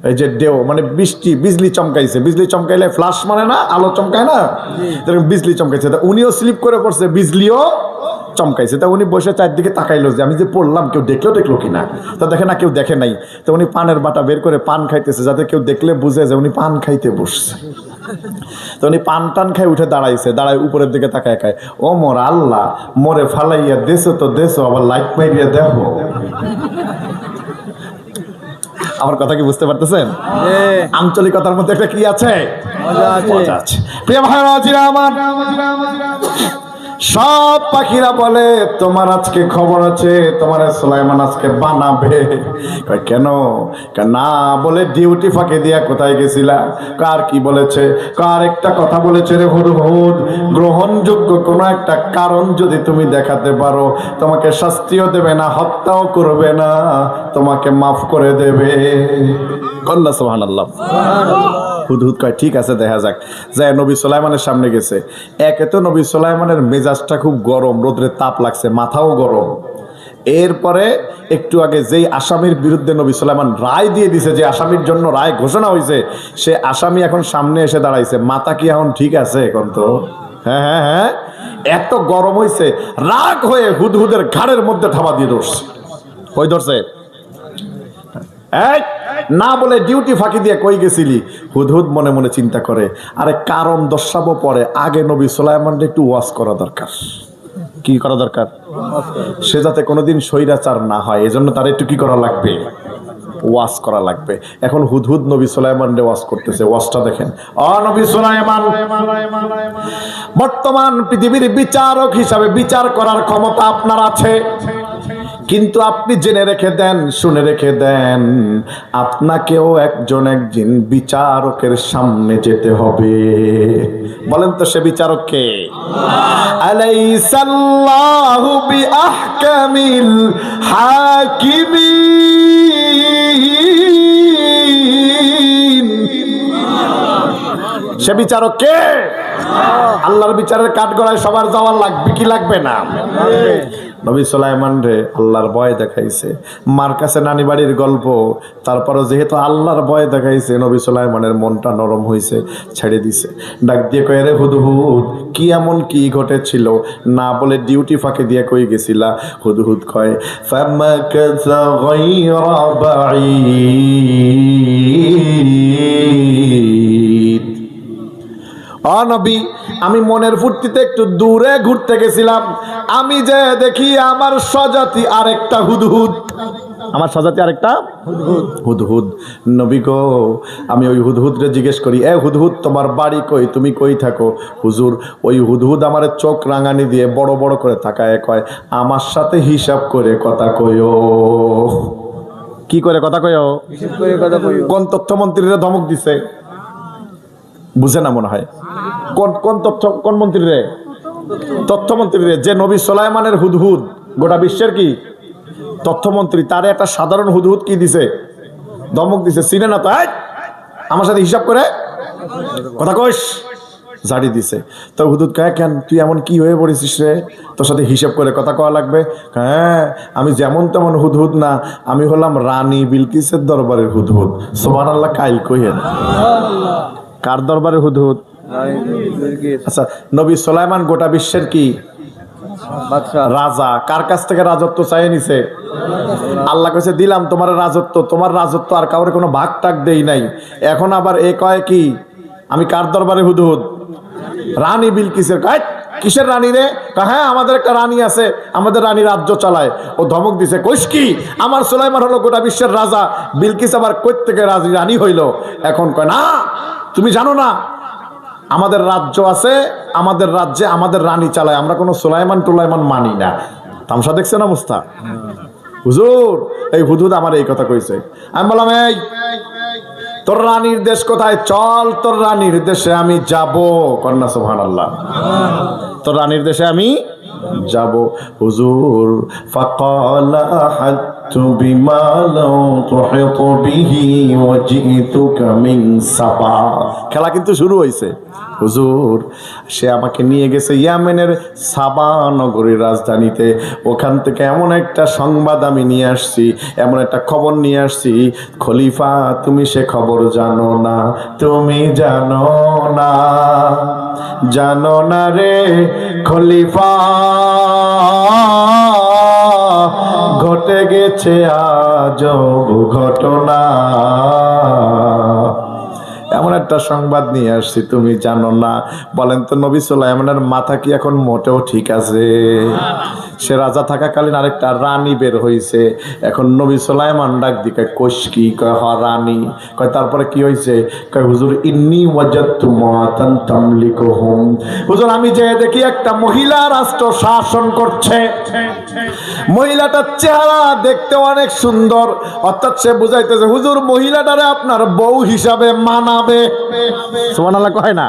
এই যে ডেও মানে বৃষ্টি, বিজলি চমকাইছে। বিজলি চমকাইলে ফ্লাশ মানে না, আলো চমকায় না, বিজলি চমকাইছে। তা উনিও স্লিপ করে পড়ছে, বিজলিও চমকাইছে। তা উনি বসে চারদিকে তাকাইলো যে আমি যে পড়লাম কেউ দেখলো কিনা। তা দেখে না, কেউ দেখে নাই। তো উনি পানের বাটা বের করে পান খাইতেছে, যাতে কেউ দেখলে বুঝে যে উনি পান খাইতে বসছে। তো উনি পান টান খাই উঠে দাঁড়াইছে, দাঁড়ায় উপরের দিকে তাকায় খায়, ও মোর আল্লাহ, মোরে ফালাইয়া দেশো তো দেশো, আবার লাইট মাইরিয়া দেখো। আমার কথা কি বুঝতে পারতেছেন? আঞ্চলিকতার মধ্যে একটা কি আছে, মজা আছে। প্রিয় ভাইরা আমার, সব পাখিরা বলে তোমার আজকে খবর আছে, তোমার সুলাইমান আজকে বানাবে। কেন? না বলে ডিউটি ফাঁকে দিয়া কোথায় গেছিলা? কার কি বলেছে? কার একটা কথা বলেছে রে হুদহুদ, গ্রহণযোগ্য কোন একটা কারণ যদি তুমি দেখাতে পারো, তোমাকে শাস্তিও দেবে না, হত্যাও করবে না, তোমাকে মাফ করে দেবে। আল্লাহ সুবহানাল্লাহ। হুদহুদ কয় ঠিক আছে, দেখা যাক। যায় নবী সুলাইমানের সামনে গেছে। একে তো নবী সুলাইমানের মেজাজটা খুব গরম, রোদ্রের তাপ লাগছে, মাথাও গরম। এরপরে একটু আগে যেই আসামির বিরুদ্ধে নবী সুলাইমান রায় দিয়ে দিছে, যে আসামির জন্য রায় ঘোষণা হয়েছে, সে আসামি এখন সামনে এসে দাঁড়াইছে। মাথা কি এখন ঠিক আছে এখন? তো হ্যাঁ হ্যাঁ হ্যাঁ, এত গরম হয়েছে, রাগ হয়ে হুদহুদের ঘাড়ের মধ্যে থাবা দিয়ে ধরছে। কই ধরছে? না বলে ডিউটি ফাঁকি দিয়ে কই গেছিলি? হুদহুদ মনে মনে চিন্তা করে, আরে কারণ দর্শাবো পরে, আগে নবী সুলাইমানকে একটু ওয়াজ করা দরকার। কি করা দরকার? সে যাতে কোনোদিন স্বৈরাচার না হয়, এজন্য তার একটু কি করা লাগবে? ওয়াজ করা লাগবে। এখন হুদহুদ নবী সুলাইমানকে ওয়াজ করতেছে। ওয়াজটা দেখেন। ও নবী সুলাইমান, বর্তমান পৃথিবীর বিচারক হিসাবে বিচার করার ক্ষমতা আপনার আছে, কিন্তু আপনি জেনে রেখে দেন, শুনে রেখে দেন, আপনাকেও একদিন বিচারকের সামনে যেতে হবে। বলেন তো সে বিচারক কে? আলাইসাল্লাহু বিআহকামিল হাকিমিন। সে বিচারক কে? আল্লাহর বিচারের কাঠগড়ায় সবার যাওয়া লাগবে কি লাগবে না? নবী সুলাইমান রে আল্লাহর ভয় দেখাইছে। মার কাছে নানি বাড়ির গল্প, তারপরও যেহেতু আল্লাহর ভয় দেখাইছে, নবী সুলাইমানের মনটা নরম হয়েছে, ছেড়ে দিছে। ডাক দিয়ে কয়ে, রে হুদহুদ, কি এমন কি ঘটেছিল? না বলে ডিউটি ফাঁকে দিয়ে কই গেছিলা? হুদহুদ কয়, ফামাকাসা গায়রা বাঈদ। ও নবী, আমি মনের ফুর্তিতে একটু দূরে ঘুরতে গেছিলাম, আমি যে দেখি আমার স্বজাতি আরেকটা হুদহুদ। আমার স্বজাতি আরেকটা হুদহুদ। নবী গো, আমি ওই হুদহুদ রে জিজ্ঞেস করি, এ হুদহুদ, তোমার বাড়ি কই, তুমি কই থাকো? হুজুর, ওই হুদহুদ আমার চোখ রাঙানি দিয়ে বড় বড় করে তাকায় কয়, আমার সাথে হিসাব করে কথা কইও। কি করে কথা কইও? কোন তথ্যমন্ত্রীরা ধমক দিছে? বুঝে না মনে হয়। কোন মন্ত্রী রে? তথ্যমন্ত্রী রে। যে নবী সুলাইমানের হুদহুদ, গোটা বিশ্বের কি তথ্যমন্ত্রী, তারে একটা সাধারণ হুদহুদ কি দিছে? ধমক দিছে। চিনে না তো? আমার সাথে হিসাব করে কথা কইস, ঝাড়ি দিছে। তো হুদহুদ কয়, কেন তুই এমন কি হয়ে পড়েছিস রে, তোর সাথে হিসাব করে কথা কওয়া লাগবে? হ্যাঁ, আমি যেমন তেমন হুদহুদ না, আমি হলাম রানী বিলকিসের দরবারের হুদহুদ। সুবহানাল্লাহ। কাইল কইেন, কার দরবারের হুদহুদ? আচ্ছা, নবী সুলাইমান গোটা বিশ্বের কি রাজা। কার কাছ থেকে রাজত্ব চাইয়ে নিছে? আল্লাহ কাছে দিলাম তোমার রাজত্ব, তোমার রাজত্ব আর কাউরে কোনো ভাগ টাক দেই নাই। এখন আবার এ কয় কি আমি কার দরবারে হুদহুদ? রানী বিলকিসের। কয় কিসের রানী রে? হ্যাঁ, আমাদের একটা রানী আছে, আমাদের রানী রাজ্য চালায়। ও ধমক দিছে, কইস কি? আমার সুলাইমান হলো গোটা বিশ্বের রাজা, বিলকিস আবার কই থেকে রানী হইল? এখন কয় না, তুমি জানো না আমাদের রাজ্য আছে, আমাদের রাজ্যে আমাদের রানী চালায়, আমরা কোনো সুলাইমান টুলাইমান মানি না। তামসা দেখছে না মুস্তা? হুজুর, এই হুদহুদ আমার এই কথা কইছে। আমি বললাম, এই তোর রানীর দেশ কোথায়? চল তোর রানীর দেশে আমি যাব। কন্যা সুবহানাল্লাহ। তোর রানীর দেশে আমি যাব। হুজুর, ফাকালা হাত্তু বিমা লাউ তুহিতু বিহি ওয়া জিতুকা মিন সাবা। খেলা কিন্তু শুরু হইছে। হুজুর, সে আমাকে নিয়ে গেছে ইয়ামেনের সাবা নগরীর রাজধানীতে। ওখান থেকে এমন একটা সংবাদ আমি নিয়ে আসছি, এমন একটা খবর নিয়ে আসছি, খলিফা তুমি সে খবর জানো না, তুমি জানো না, জানো না রে খলিফা, ঘটে গেছে আজব ঘটনা। এমন একটা সংবাদ নিয়ে আসছি, তুমি জানো না? বলেন তো নবী সুলাইমানের মাথা কি এখন মোটেও ঠিক আছে? সে রাজা থাকাকালীন আরেকটা রানী বের হয়েছে। এখন নবী সুলাইমান ডাক দিকে কই কয় হ রানী। কয় তারপরে কি হয়েছে? কয় হুজুর ইন্নী ওয়াজাদতু মাতান তামলিকুহুম। হুজুর আমি যে দেখি একটা মহিলা রাষ্ট্র শাসন করছে। মহিলাটার চেহারা দেখতে অনেক সুন্দর, অর্থাৎ সে বুঝাইতেছে হুজুর মহিলাটারে আপনার বউ হিসাবে মানাবে। সুবহানাল্লাহ কয় না?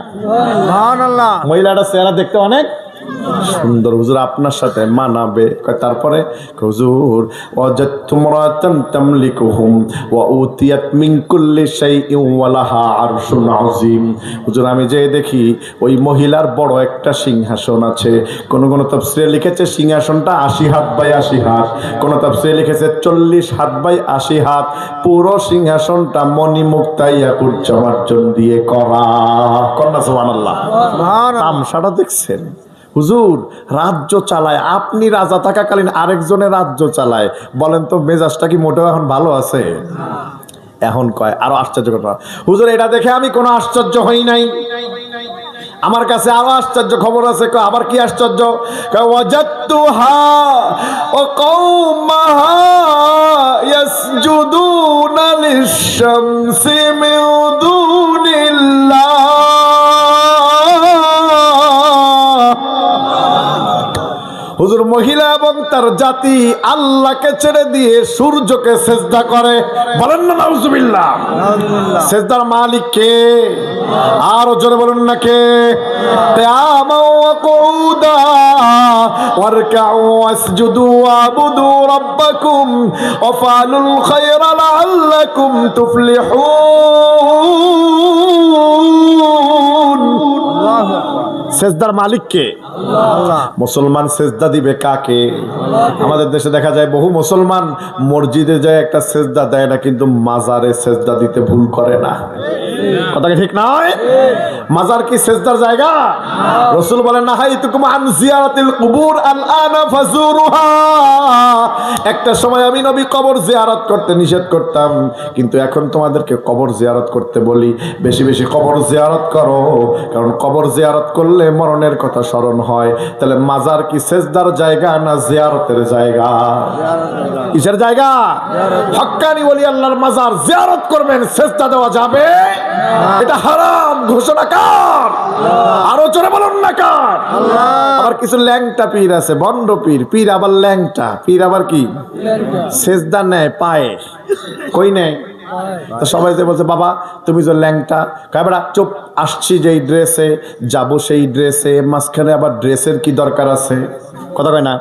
সুবহানাল্লাহ। মহিলাটার চেহারা দেখতে অনেক সুন্দর, হুজুর আপনার সাথে মানাবে। তারপরে হুজুর ওয়াজাদতু মারাতান তামলিকুহুম ওয়া উতিয়াত মিন কুল্লি শাইইন ওয়া লাহা আরশুন আযীম। হুজুর আমি যে দেখি ওই মহিলার বড় একটা সিংহাসন আছে। কোন কোন তাফসীরে লিখেছে সিংহাসনটা 80 হাত বাই 80 হাত, কোন তাফসীরে লিখেছে 40 হাত বাই 80 হাত। পুরো সিংহাসনটা মণিমুক্তা ইয়াকুত জমার্জন দিয়ে করা। কন্যা সুবহানাল্লাহ। সুবহানাল্লাহ। তামসাটা দেখছেন? হুজুর রাজ্য চালায়, আপনি রাজা থাকাকালীন আরেকজনের রাজ্য চালায়। বলেন তো মেজাজটা কি মোটেও এখন ভালো আছে? এখন কয় আরো আশ্চর্য কথা, হুজুর এটা দেখে আমি কোনো আশ্চর্য হই নাই, আমার কাছে আরো আশ্চর্য খবর আছে। আবার কি আশ্চর্য? ওয়াজাদতুহা ওয়া কওমাহা ইয়াসজুদুনা লিশ-শামসি মিন দুনিল্লাহ। হুজুর মহিলা এবং তার জাতি আল্লাহকে ছেড়ে দিয়ে সূর্যকে সেজদা করে। বলেন না নাউজুবিল্লাহ। সেজদার মালিক কে? আরো জোরে বলুন না কে? কিয়ামা ওয়া কুউদা ওয়ারকাউ ওয়াসজুদু ওয়াবুদু রাব্বাকুম ওয়া ফালুল খায়রা লাআল্লাকুম তুফলিহুন। আল্লাহু আকবার। সেজদার মালিক কে? আল্লাহ। মুসলমান সেজদা দিবে কাকে? আমাদের দেশে দেখা যায় বহু মুসলমান মসজিদে যায় একটা সেজদা দেয় না, কিন্তু মাজারে সেজদা দিতে ভুল করে না। কথা কি ঠিক নয়? মাজার কি সেজদার জায়গা? রাসূল বলেন নাহাইতুকুম আন জিয়ারাতিল কুবুর আলআনা ফাজুরুহা। একটা সময় আমি নবী কবর জিয়ারত করতে নিষেধ করতাম, কিন্তু এখন তোমাদেরকে কবর জিয়ারত করতে বলি। বেশি বেশি কবর জিয়ারত করো, কারণ কবর জিয়ারত করলে মরণের কথা স্মরণ হয়। তাহলে মাজার কি সেজদার জায়গা না জিয়ারতের জায়গা? কিসের জায়গা? হক্কানি ওলি আল্লাহর মাজার জিয়ারত করবেন, সেজদা দেওয়া যাবে? এটা হারাম ঘোষণা কার? আরো জোরে বলুন না কার? আবার কিছু ল্যাংটা পীর আছে, ভণ্ড পীর। পীর আবার ল্যাংটা, পীর আবার কি সেজদা নেয় পায়ে, কই নেয়? সবাই যে বলছে বাবা তুমি যে ল্যাংটা, কাবড়া চুপ, আসছি যেই ড্রেসে যাব সেই ড্রেসে, মাঝখানে আবার ড্রেসের কি দরকার আছে? কথা কয় না?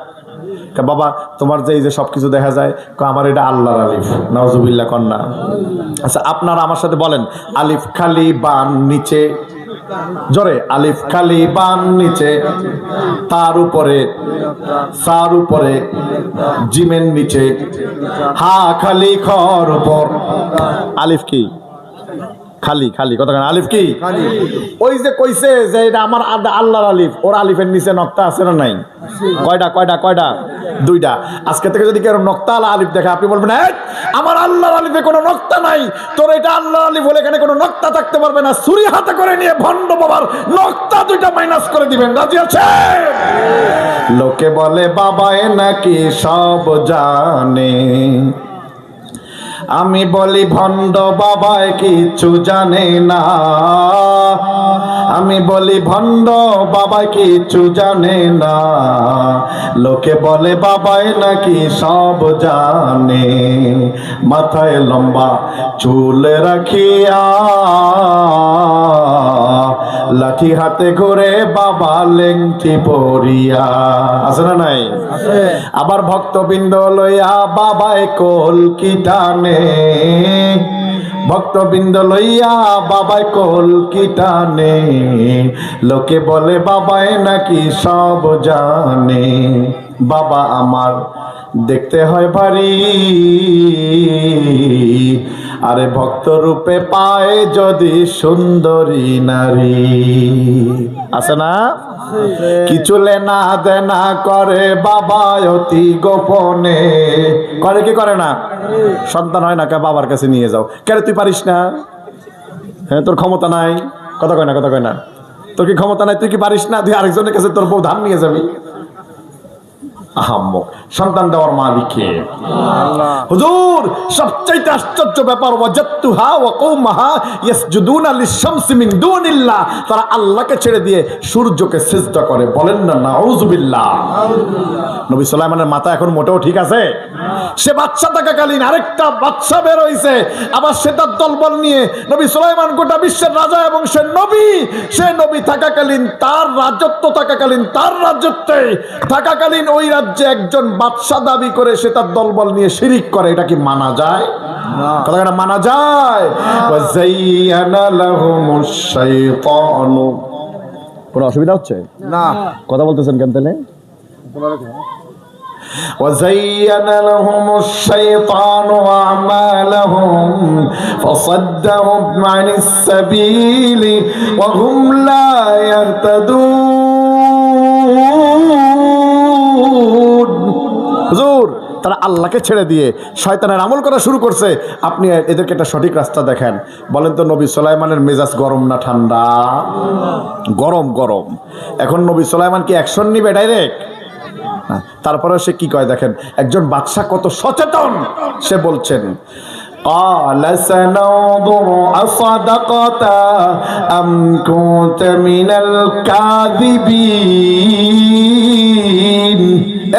বাবা তোমার যে এই যে সবকিছু দেখা যায়, আমার এটা আল্লাহর আলিফ। নাউজুবিল্লাহ কন্যা। আচ্ছা আপনারা আমার সাথে বলেন, আলিফ খালি বান নিচে, জোরে আলিফ খালি বান নিচে, তার উপরে সার উপরে, জিমের নিচে, হা খালি খর উপর। আলিফ কি? খালি খালি। কথা কেন? আলিফ কি? ওই যে কইছে যে এটা আমার আল্লাহর আলিফ, ওর আলিফের নিচে নক্তা আছে না নাই? কয়টা কয়টা কয়টা? দুইটা। আজকে থেকে যদি কেউ নক্তা আলা আলিফ দেখে, আপনি বলবেন আমার আল্লাহর আলিফে কোনো নক্তা নাই, তোর এটা আল্লাহর আলিফ হলে এখানে কোনো নক্তা থাকতে পারবে না। ছুরি হাতে করে নিয়ে ভণ্ড বাবার নক্তা দুইটা মাইনাস করে দিবেন। রাজি আছে? লোকে বলে বাবায় নাকি সব জানে, আমি বলি ভণ্ড বাবায় কিছু জানে না। আমি বলি ভণ্ড বাবায় কিছু জানে না। লোকে বলে বাবায় নাকি সব জানে, মাথায় লম্বা চুল রাখিয়া লাঠি হাতে ঘুরে বাবা লেংটি পরিয়া। আছে না নাই? আবার ভক্তবৃন্দ লইয়া বাবায় কলকি টানে, ভক্তবৃন্দ লইয়া বাবায় কলকি টানে। লোকে বলে বাবায় নাকি সব জানে। বাবা আমার দেখতে হয় ভারী, আরে ভক্ত রূপে পায় যদি সুন্দরী নারী। আছে না? কিছু লেনা দেনা করে বাবা অতি গোপনে। করে কি করে না? সন্তান হয় না, বাবার কাছে নিয়ে যাও। কেন তুই পারিস না? হ্যাঁ, তোর ক্ষমতা নাই, কথা কয় না, তোর কি ক্ষমতা নাই? তুই কি পারিস না? তুই আরেকজনের কাছে তোর বউ ধান নিয়ে যাবি? আহাম্মক। সন্তান দেওয়ার মালিকে হুজুর। সবচাইতে আশ্চর্য ব্যাপার, ওয়াজাদতুহা ওয়া কওমাহা ইয়াসজুদুনা লিশ-শামসি মিন দুনিল্লাহ, তারা আল্লাহকে ছেড়ে দিয়ে সূর্যকে সিজদা করে। বলেন না নাউযুবিল্লাহ। নবী সুলাইমানের মাথা এখন মোটেও ঠিক আছে? সে বাদশা থাকাকালীন আরেকটা বাদশা বের হইছে, আবার সে তার দলবল নিয়ে। নবী সুলাইমান গোটা বিশ্বের রাজা এবং সে নবী থাকাকালীন, তার রাজত্ব থাকাকালীন, তার রাজত্বে থাকাকালীন ওই রাজ্যে একজন বাদশা দাবি করে সে তার দলবল নিয়ে শিরিক করে। এটা কি মানা যায়? কথাটা মানা যায়? ওয়াযায়্যানা লাহুমুশ শাইতানু। কোনো অসুবিধা হচ্ছে না? কথা বলতেছেন কেন তাহলে? وزين لهم الشيطان أعمالهم فصدهم عن السبيل وهم لا يهتدون হুজুর, তারা আল্লাহকে ছেড়ে দিয়ে শয়তানের আমল করা শুরু করছে। আপনি এদেরকে একটা সঠিক রাস্তা দেখেন। বলেন তো, নবী সুলাইমানের মেজাজ গরম না ঠান্ডা? গরম। এখন নবী সুলাইমান কি অ্যাকশন নিবে ডাইরেক্ট? তারপরে সে কি কয় দেখেন, একজন বাদশা কত সচেতন। সে বলছেন, قال سننظر أصدقت أم كنت من الكاذبين।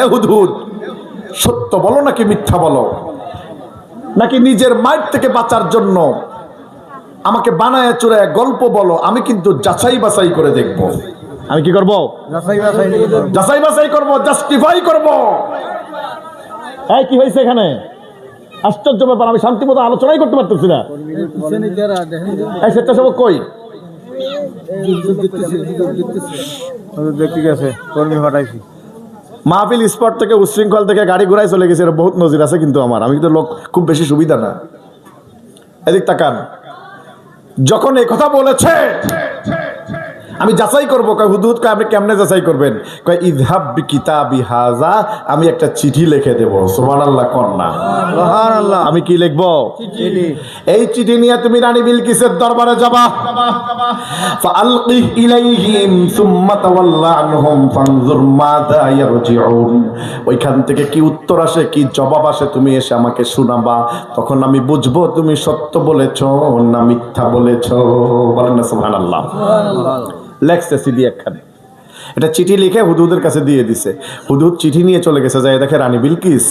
এ হুদহুদ, সত্য বলো নাকি মিথ্যা বলো, নাকি নিজের মায়ের থেকে বাঁচার জন্য আমাকে বানায় চুরায় গল্প বলো? আমি কিন্তু যাচাই বাছাই করে দেখব। আমি কি করব? যাচাই বাছাই করব, জাস্টিফাই করব। এই কি হয়েছে এখানে? আশ্চর্য ব্যাপার, আমি শান্তিমতো আলোচনাই করতে পারতেছি না। এই স্বেচ্ছাসেবক কই? কর্মী হটাইছি। মাহফিল স্পট থেকে উশৃঙ্খল থেকে গাড়ি ঘোড়ায় চলে গেছে, বহুত নজির আছে কিন্তু আমার। আমি কিন্তু লোক খুব বেশি সুবিধা না। এদিক তাকান। যখন এই কথা বলেছে আমি যাচাই করবো, কয় হুদহুদ, কয় আপনি কেমনে যাচাই করবেন? কয় ইযহাব বিকিতাবি হাযা, আমি একটা চিঠি লিখে দেব। সুবহানাল্লাহ কন্যা। সুবহানাল্লাহ। আমি কি লিখব? চিঠি। এই চিঠি নিয়ে তুমি রানী বিলকিসের দরবারে যাবা। ফাআলকি ইলাইহিম সুম্মা তাওয়াল্লা আনহুম ফানজুর মাযা ইয়ারজিউন। ওইখান থেকে কি উত্তর আসে, কি জবাব আসে, তুমি এসে আমাকে শোনাবা। তখন আমি বুঝবো তুমি সত্য বলেছো না মিথ্যা বলেছো। বলেন না সুবহানাল্লাহ। সুবহানাল্লাহ। লেখছে সিডি একখানে, এটা চিঠি লিখে হুদহুদের কাছে দিয়ে দিছে। হুদহুদ চিঠি নিয়ে চলে গেছে, যায় দেখে রানী বিলকিস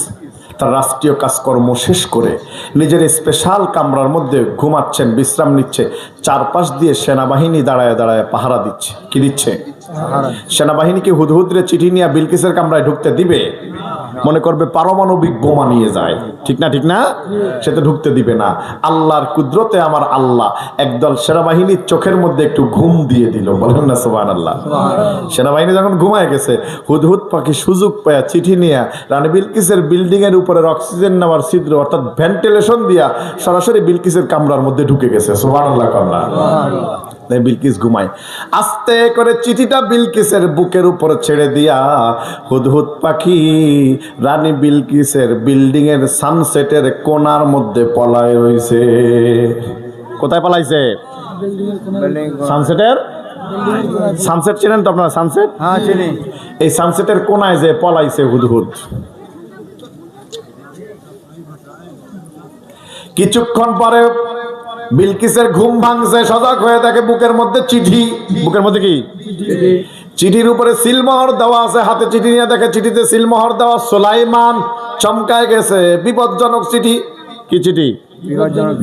তার রাষ্ট্রীয় কাজকর্ম শেষ করে নিজের স্পেশাল কামরার মধ্যে ঘুমাচ্ছেন, বিশ্রাম নিচ্ছে। চারপাশ দিয়ে সেনাবাহিনী দাঁড়ায় দাঁড়ায় পাহারা দিচ্ছে। কি দিচ্ছে? সেনাবাহিনীকে হুদহুদরে চিঠি নিয়ে বিলকিসের কামরায় ঢুকতে দিবে? মনে করবে পারমাণবিক বোমা নিয়ে যায়, ঠিক না? ঠিক না? সে তো ঢুকতে দিবে না। আল্লাহর কুদরতে আমার আল্লাহ একদল সেনাবাহিনীর চোখের মধ্যে একটু ঘুম দিয়ে দিল। বলেন না সুবহানাল্লাহ। সেনাবাহিনী যখন ঘুমায় গেছে, হুদহুদ পাখি সুযোগ পায় চিঠি নিয়ে রানী বিলকিসের বিল্ডিং এর উপরে অক্সিজেন নেওয়ার ছিদ্র অর্থাৎ ভেন্টিলেশন দিয়া সরাসরি বিলকিসের কামরার মধ্যে ঢুকে গেছে। সুবহানাল্লাহ কন্যা। বিলকিস ঘুমায়। আস্তে করে চিঠিটা বিলকিসের বুকের উপর ছেড়ে দিয়া হুদহুদ পাখি রানী বিলকিসের বিল্ডিং এর সানসেটের কোণার মধ্যে পলায় রইছে। কোথায় পলাইছে? সানসেটের। সানসেট চেনেন তো আপনারা? সানসেট, হ্যাঁ চিনি। এই সানসেটের কোণায় যে পলাইছে হুদহুদ। কিছুক্ষণ পরে বিলকিসের ঘুম ভাঙছে, সজাগ হয়ে দেখে বুকের মধ্যে চিঠি। বুকের মধ্যে কি? চিঠির উপরে সিলমোহর দেওয়া আছে। হাতে চিঠি নিয়ে দেখে চিঠিতে সিলমোহর দেওয়া। সুলাইমান চমকায় গেছে। বিপজ্জনক চিঠি। কি চিঠি?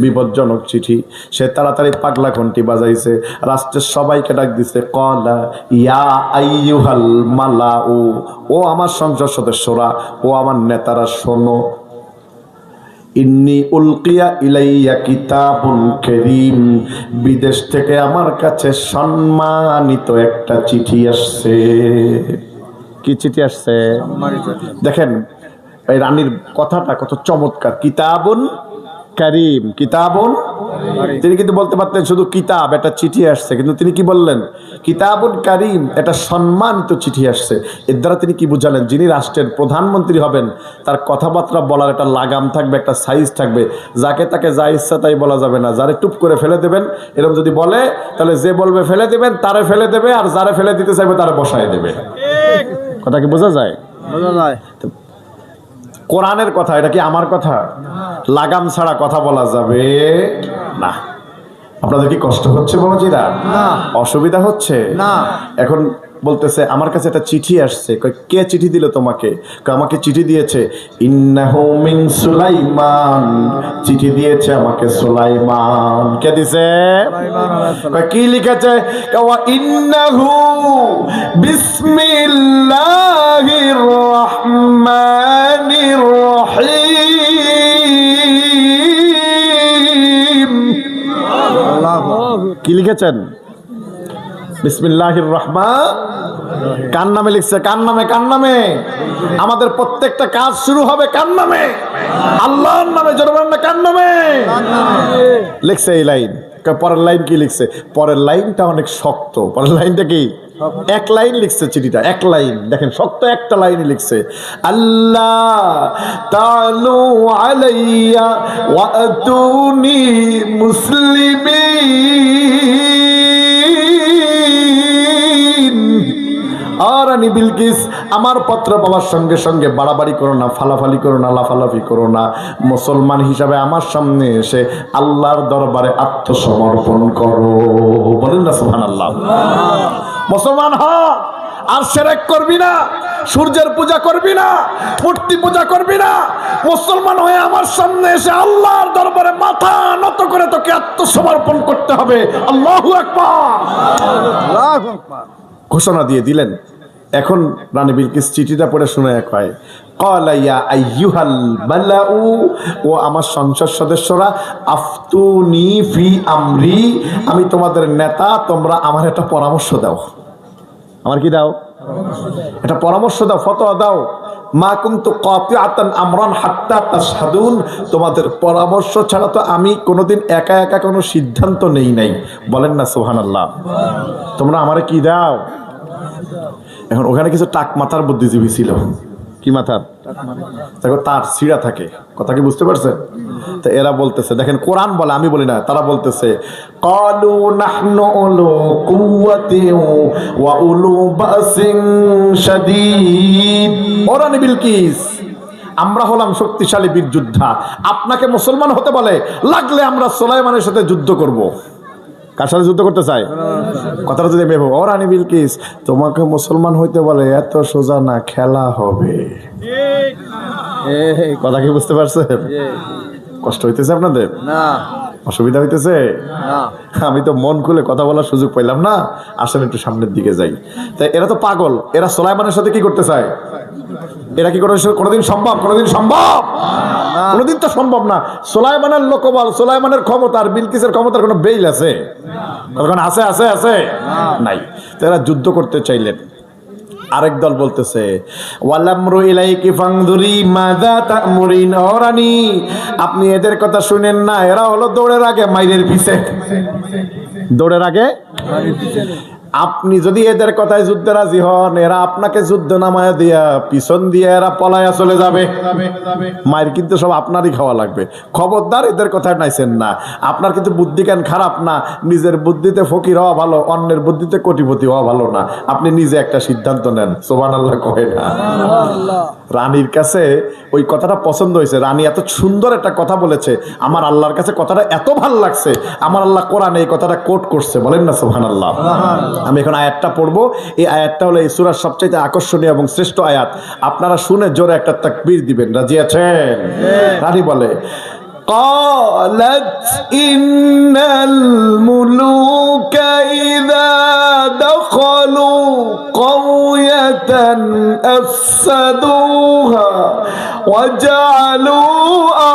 বিপজ্জনক চিঠি। সে তাড়াতাড়ি পাগলা ঘন্টি বাজাইছে, রাষ্ট্রের সবাইকে ডাক দিছে। ক্বালা ইয়া আইয়ুহাল মালাউ, ও আমার সংসদ সদস্যরা, ও আমার নেতারা, শোনো। ইন্নী উলকিয়া ইলাইয়া কিতাবুন কারীম, বিদেশ থেকে আমার কাছে সম্মানিত একটা চিঠি আসছে। কি চিঠি আসছে? দেখেন এই রানীর কথাটা কত চমৎকার। কিতাবুন কারীম, কিতাবুন। তিনি কিন্তু বলতে পারতেন শুধু কিতাব, একটা চিঠি আসছে, কিন্তু তিনি কি বললেন? কিতাবুন কারীম, এটা সম্মানিত চিঠি আসছে। এর দ্বারা তিনি কি বুঝালেন? যিনি রাষ্ট্রের প্রধানমন্ত্রী হবেন তার কথাবার্তা বলার একটা লাগাম থাকবে, একটা সাইজ থাকবে। যাকে তাকে যা ইচ্ছা তাই বলা যাবে না। যারে টুপ করে ফেলে দেবেন, এরকম যদি বলে তাহলে যে বলবে ফেলে দেবেন তারে ফেলে দেবে, আর যারে ফেলে দিতে চাইবে তারে বসায় দেবে। কথা কি বোঝা যায়? বোঝা যায়। কোরআনের কথা, এটা কি আমার কথা? লাগাম ছাড়া কথা বলা যাবে না। আপনাদের কি কষ্ট হচ্ছে বাবাজিরা? না। অসুবিধা হচ্ছে না। এখন বলতেছে আমার কাছে একটা চিঠি আসছে। কয়, কে চিঠি দিল তোমাকে? কয়, আমাকে চিঠি দিয়েছে ইন্নাহু মিন সুলাইমান, চিঠি দিয়েছে আমাকে সুলাইমান। কে দিছে? কয়, কি লিখেছে? কয়, ওয়া ইন্নাহু বিসমিল্লাহির রহমানির রহিম। কি লিখেছেন? বিসমিল্লাহির রহমান। কার নামে লিখছে? কার নামে? কার নামে? আমাদের প্রত্যেকটা কাজ শুরু হবে কার নামে? আল্লাহর নামে। জনগণ না, কার নামে লিখছে এই লাইন? পরের লাইন কি লিখছে? পরের লাইনটা অনেক শক্ত। পরের লাইনটা কি? এক লাইন লিখছে চিঠিটা, এক লাইন। দেখেন, শক্ত একটা লাইনই লিখছে, আল্লাহ তাআলু আলাইয়া ওয়া আতুনি মুসলিমিন। আর রানী বিলকিস, আমার পত্র পাওয়ার সঙ্গে সঙ্গে বাড়াবাড়ি করো না, ফালাফালি করো না, লাফালাফি করো না। মুসলমান হিসাবে আমার সামনে এসে আল্লাহর দরবারে আত্মসমর্পণ করো। বলেন না সুবহানাল্লাহ। মুসলমান হ, আর শিরক করবি না, সূর্যের পূজা করবি না, মূর্তি পূজা করবি না। মুসলমান হয়ে আমার সামনে এসে আল্লাহর দরবারে মাথা নত করে তোকে আত্মসমর্পণ করতে হবে। আল্লাহু আকবার। আল্লাহু আকবার। ঘোষণা দিয়ে দিলেন। এখন রানী বিলকিস চিঠিটা পড়ে শুনে কয়, ক্বালা ইয়া আইয়ুহাল মালাউ, ও আমার সংসদ সদস্যরা, আফতুনি ফি আমরি, আমি তোমাদের নেতা, তোমরা আমার একটা পরামর্শ দাও। আমার কি দাও? একটা পরামর্শ দাও, ফতোয়া দাও। মা কুনতু কাতিআতান আমরান হাত্তা তাশহাদুন, তোমাদের পরামর্শ ছাড়া তো আমি কোনোদিন একা একা কোনো সিদ্ধান্ত নেই নাই। বলেন না সুবহানাল্লাহ। তোমরা আমারে কি দাও? এখন ওখানে কিছু টাক মাথার বুদ্ধিজীবী ছিল। কি মাথার? দেখো, তার সিরা থাকে। কথা কি বুঝতে পারছেন? তো এরা বলতেছে, দেখেন কোরআন বলে, আমি বলি না, তারা বলতেছে ক্বালু নাহনু উলু কুওয়াতিন ওয়া উলু বাসিন শাদীদ। ও রানী বিলকিস, আমরা হলাম শক্তিশালী বীর যোদ্ধা, আপনাকে মুসলমান হতে বলে, লাগলে আমরা সুলাইমানের সাথে যুদ্ধ করব। কার সাথে যুদ্ধ করতে চাই? কথাটা যদি ভেবো, ও রানী বিলকিস, তোমাকে মুসলমান হইতে বলে এত সোজা না, খেলা হবে। কথা কি বুঝতে পারছেন? কষ্ট হইতেছে আপনাদের? না। অসুবিধা হইতেছে? না। আমি তো মন খুলে কথা বলার সুযোগ পাইলাম না। আসেন একটু সামনের দিকে যাই। তাই এরা তো পাগল, এরা সুলাইমানের সাথে কি করতে চায়? এরা কি কোনোদিন সম্ভব? কোনোদিন সম্ভব? কোনোদিন তো সম্ভব না। সুলাইমানের লোকবল, সুলাইমানের ক্ষমতা আর বিলকিসের ক্ষমতার কোনো বেইল আছে? আছে? আছে? আছে? নাই। তো এরা যুদ্ধ করতে চাইলেন। আরেক দল বলতেছে, ওয়ালামরু ইলাইকি ফানজুরি মাযা তা'মুরিন। ও রানী, আপনি এদের কথা শুনেন না, এরা হলো দৌড়ের আগে মাইরের পিছে। দৌড়ের আগে। আপনি যদি এদের কথায় যুদ্ধে রাজি হন, এরা আপনাকে যুদ্ধ নামায় দিয়া পিছন দিয়ে এরা পলায়া চলে যাবে। মায়ের কিন্তু সব আপনারই খাওয়া লাগবে। খবরদার এদের কথায় নাইছেন না। আপনার কিন্তু বুদ্ধি জ্ঞান খারাপ না, নিজের বুদ্ধিতে ফকির হওয়া ভালো, অন্যের বুদ্ধিতে কোটিপতি হওয়া ভালো না। আপনি নিজে একটা সিদ্ধান্ত নেন। সুবহানাল্লাহ কয় না? রানীর কাছে ওই কথাটা পছন্দ হয়েছে। রানী এত সুন্দর একটা কথা বলেছে, আমার আল্লাহর কাছে কথাটা এত ভালো লাগছে, আমার আল্লাহ কোরআনে এই কথাটা কোট করছে। বলেন না সুবহানাল্লাহ। আমি এখন আয়াতটা পড়বো। এই আয়াতটা হলো এই সূরার সবচেয়ে আকর্ষণীয় এবং শ্রেষ্ঠ আয়াত। আপনারা শুনে জোরে একটা তাকবীর দিবেন। রাজি আছেন? রানী বলে, قالت إن الملوك إذا دخلوا قرية أفسدوها وجعلوا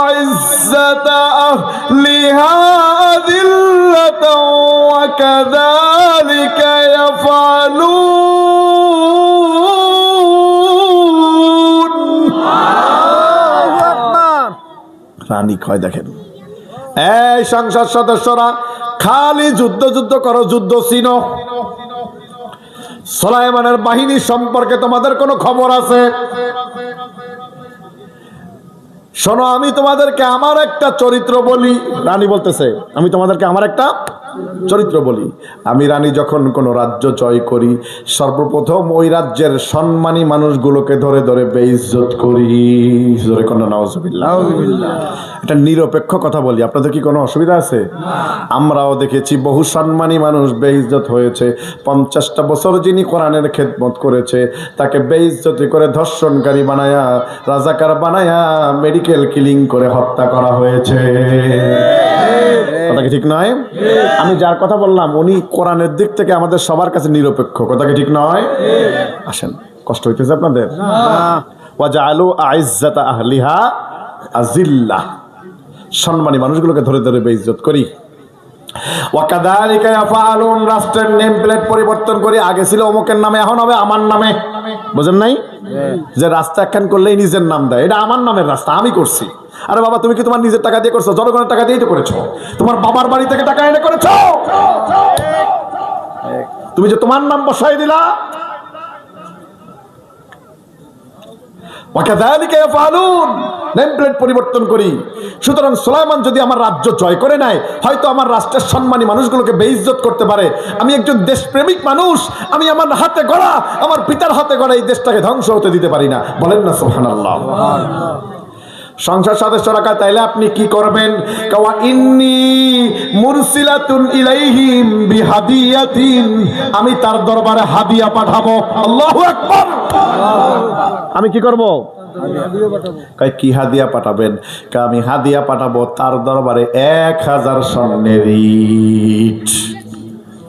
أعزة أهلها أذلة وكذلك يفعلون। রানী কয়, দেখেন এই সংসদ সদস্যরা খালি যুদ্ধ যুদ্ধ করো, যুদ্ধ চিনো। সুলাইমানের বাহিনী সম্পর্কে তোমাদের কোনো খবর আছে? শোনো, আমি তোমাদেরকে আমার একটা চরিত্র বলি। রানী বলতেছে, আমি তোমাদেরকে আমার একটা চরিত্র বলি। আমি রানী যখন কোনো রাজ্য জয় করি, সর্বপ্রথম ওই রাজ্যের সম্মানী মানুষগুলোকে ধরে ধরে বেইজ্জত করি। জোরে কোন নাউজুবিল্লাহ। এটা নিরপেক্ষ কথা বলি, আপনাদের কি কোনো অসুবিধা আছে? আমরাও দেখেছি বহু সম্মানী মানুষ বেইজ্জত হয়েছে। 50টা বছর যিনি কোরআনের খেদমত করেছে, তাকে বেইজ্জতি করে ধর্ষণকারী বানায়া, রাজাকার বানায়া, মেডিকেল কিলিং করে হত্যা করা হয়েছে। কথা কি ঠিক নয়? আমি যার কথা বললাম উনি কোরআনের দিক থেকে আমাদের সবার কাছে নিরপেক্ষ। কথা কি ঠিক নয়? আসেন, কষ্ট হইতেছে আপনাদের? ওয়াজআলু আইজ্জাতা আহলিহা আজিল্লাহ। সম্মানী মানুষগুলোকে ধরে ধরে বেইজ্জত করি। ওয়াকাযালিকা ইয়াফআলুন। রাষ্ট্রের নেম প্লেট পরিবর্তন করি। আগে ছিল অমুকের নামে, এখন হবে আমার নামে। বুঝেন নাই? যে রাস্তা একখান করলেই নিজের নাম দেয়, এটা আমার নামের রাস্তা, আমি করছি। আরে বাবা, তুমি কি তোমার নিজের টাকা দিয়ে করছো? জনগণের টাকা দিয়েই তো করেছো। তোমার বাবার বাড়ি থেকে টাকা এনে করেছো। তুমি যে তোমার নাম বসাই দিলা। ওয়াকাযালিকা ইয়াফআলুন। নেম প্লেট পরিবর্তন করি। সুতরাং সুলাইমান যদি আমার রাজ্য জয় করে নেয়, হয়তো আমার রাষ্ট্রের সম্মানী মানুষগুলোকে বেইজ্জত করতে পারে। আমি একজন দেশপ্রেমিক মানুষ, আমি আমার হাতে গড়া, আমার পিতার হাতে গড়া এই দেশটাকে ধ্বংস হতে দিতে পারি না। বলেন না সুবহানাল্লাহ। সংসদ সদস্যরা কয়, তাইলে আপনি কি করবেন? কাওয়া ইন্নী মুরসিলাতুন ইলাইহিম বিহাদিয়াতিন। আমি তার দরবারে হাদিয়া পাঠাবো। আল্লাহু আকবার। আমি কি করব? কয় কি হাদিয়া পাঠাবেন? কয় আমি হাদিয়া পাঠাবো তার দরবারে 1000 স্বর্ণের ইট।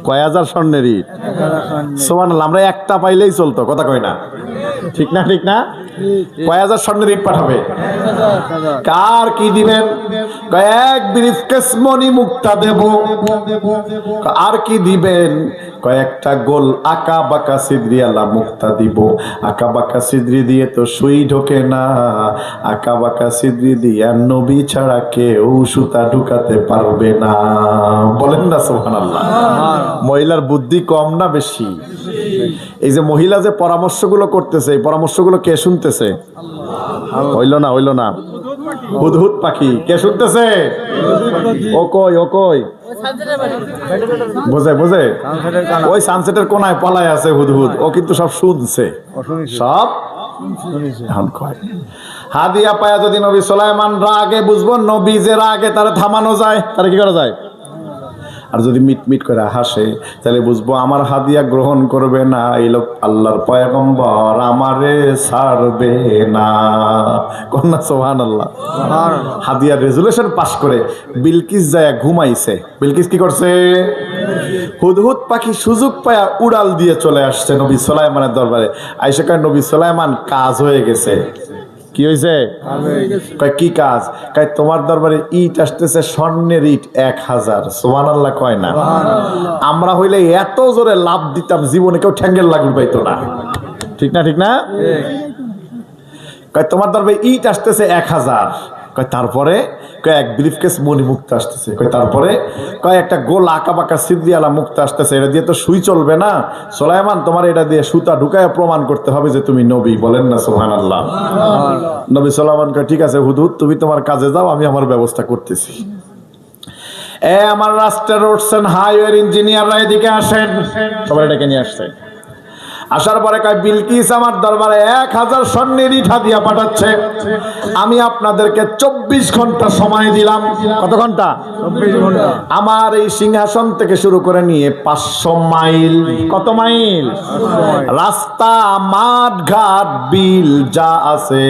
কয় হাজার স্বর্ণের ইট? সুবহানাল্লাহ। আমরা একটা পাইলেই চলতো। কথা কয় না? ঠিক না? ঠিক না? কয় হাজার স্বর্ণের ইট পাঠাবে? কার কি দিবেন? কয়েক ব্রিফকেস মণি মুক্তা দেব। আর কি দিবেন? কয়েকটা গোল আঁকা বাঁকা সিদ্রিয়ালা মুক্তা দিব। আঁকা বাঁকা সিদ্রি দিয়ে তো সুই ঢোকে না। আঁকা বাঁকা সিদ্রি দিয়ে নবী ছাড়া কেউ সুতা ঢুকাতে পারবে না। বলেন না সুবহানাল্লাহ। মহিলার বুদ্ধি কম না বেশি? এই যে মহিলা যে পরামর্শগুলো করতেছে, এই পরামর্শগুলো কে শুনতেছে? হইল না, হইল না। হুদহুদ পাখি কে শুনতেছে? ও কই, ও কই? বুঝে বুঝে ওই সানসেটের কোনায় পলায় আছে হুদহুদ। ও কিন্তু সব শুনছে, সব এখন কয়। হাদিয়া পায়া যদি নবী সুলাইমান রাগে, বুঝবো নবী যে রাগে তারা থামানো যায়। তারা কি করা যায়? আর যদি মিটমিট করে হাসে, তাহলে বুঝবো আমার হাদিয়া গ্রহণ করবে না, এই লোক আল্লাহর পয়গম্বর, আমারে ছাড়বে না। কন্যা সুবহানাল্লাহ। হাদিয়ার রেজুলেশন পাস করে বিলকিস যায় ঘুমাইছে। বিলকিস কি করছে? হুদহুদ পাখি সুযোগ পায়া উড়াল দিয়ে চলে আসছে নবী সুলাইমানের দরবারে। আইসা কয়, নবী সুলাইমান কাজ হয়ে গেছে। কি হয়েছে? কয় কি কাজ? কয় তোমার দরবারে ইট আসতেছে, স্বর্ণের ইট 1000। সুবহানাল্লাহ কয় না? আমরা হইলে এত জোরে লাভ দিতাম, জীবনে কেউ ঠ্যাঙ্গের লাগল পাইতো না। ঠিক না? ঠিক না? কয় তোমার দরবারে ইট আসতেছে 1000। কয় তারপরে? কয় এক ব্রিফকেস মণি মুক্তা আসতেছে। কয় তারপরে? কয় একটা গোল আঁকা বাঁকা সিদ্রিয়ালা মুক্তা আসতেছে। এটা দিয়ে তো সুই চলবে না। সুলাইমান, তোমার এটা দিয়ে সুতা ঢুকায় প্রমাণ করতে হবে যে তুমি নবী। বলেন না সুবহানাল্লাহ। নবী সুলাইমান কয়, ঠিক আছে হুদহুদ, তুমি তোমার কাজে যাও, আমি আমার ব্যবস্থা করতেছি। আমার রাষ্ট্রের রোডস এন্ড হাইওয়ে ইঞ্জিনিয়াররা এদিকে আসেন। সবাই ডেকে নিয়ে আসছে। আসার পরে কয়, বিলকিস আমার দরবারে 1000 স্বর্ণের ইট হাদিয়া পাঠাচ্ছে। আমি আপনাদেরকে 24 ঘন্টা সময় দিলাম। কত ঘন্টা? 24 ঘন্টা। আমার এই সিংহাসন থেকে শুরু করে নিয়ে 500 মাইল। কত মাইল? রাস্তা, মাঠ, ঘাট, বিল যা আছে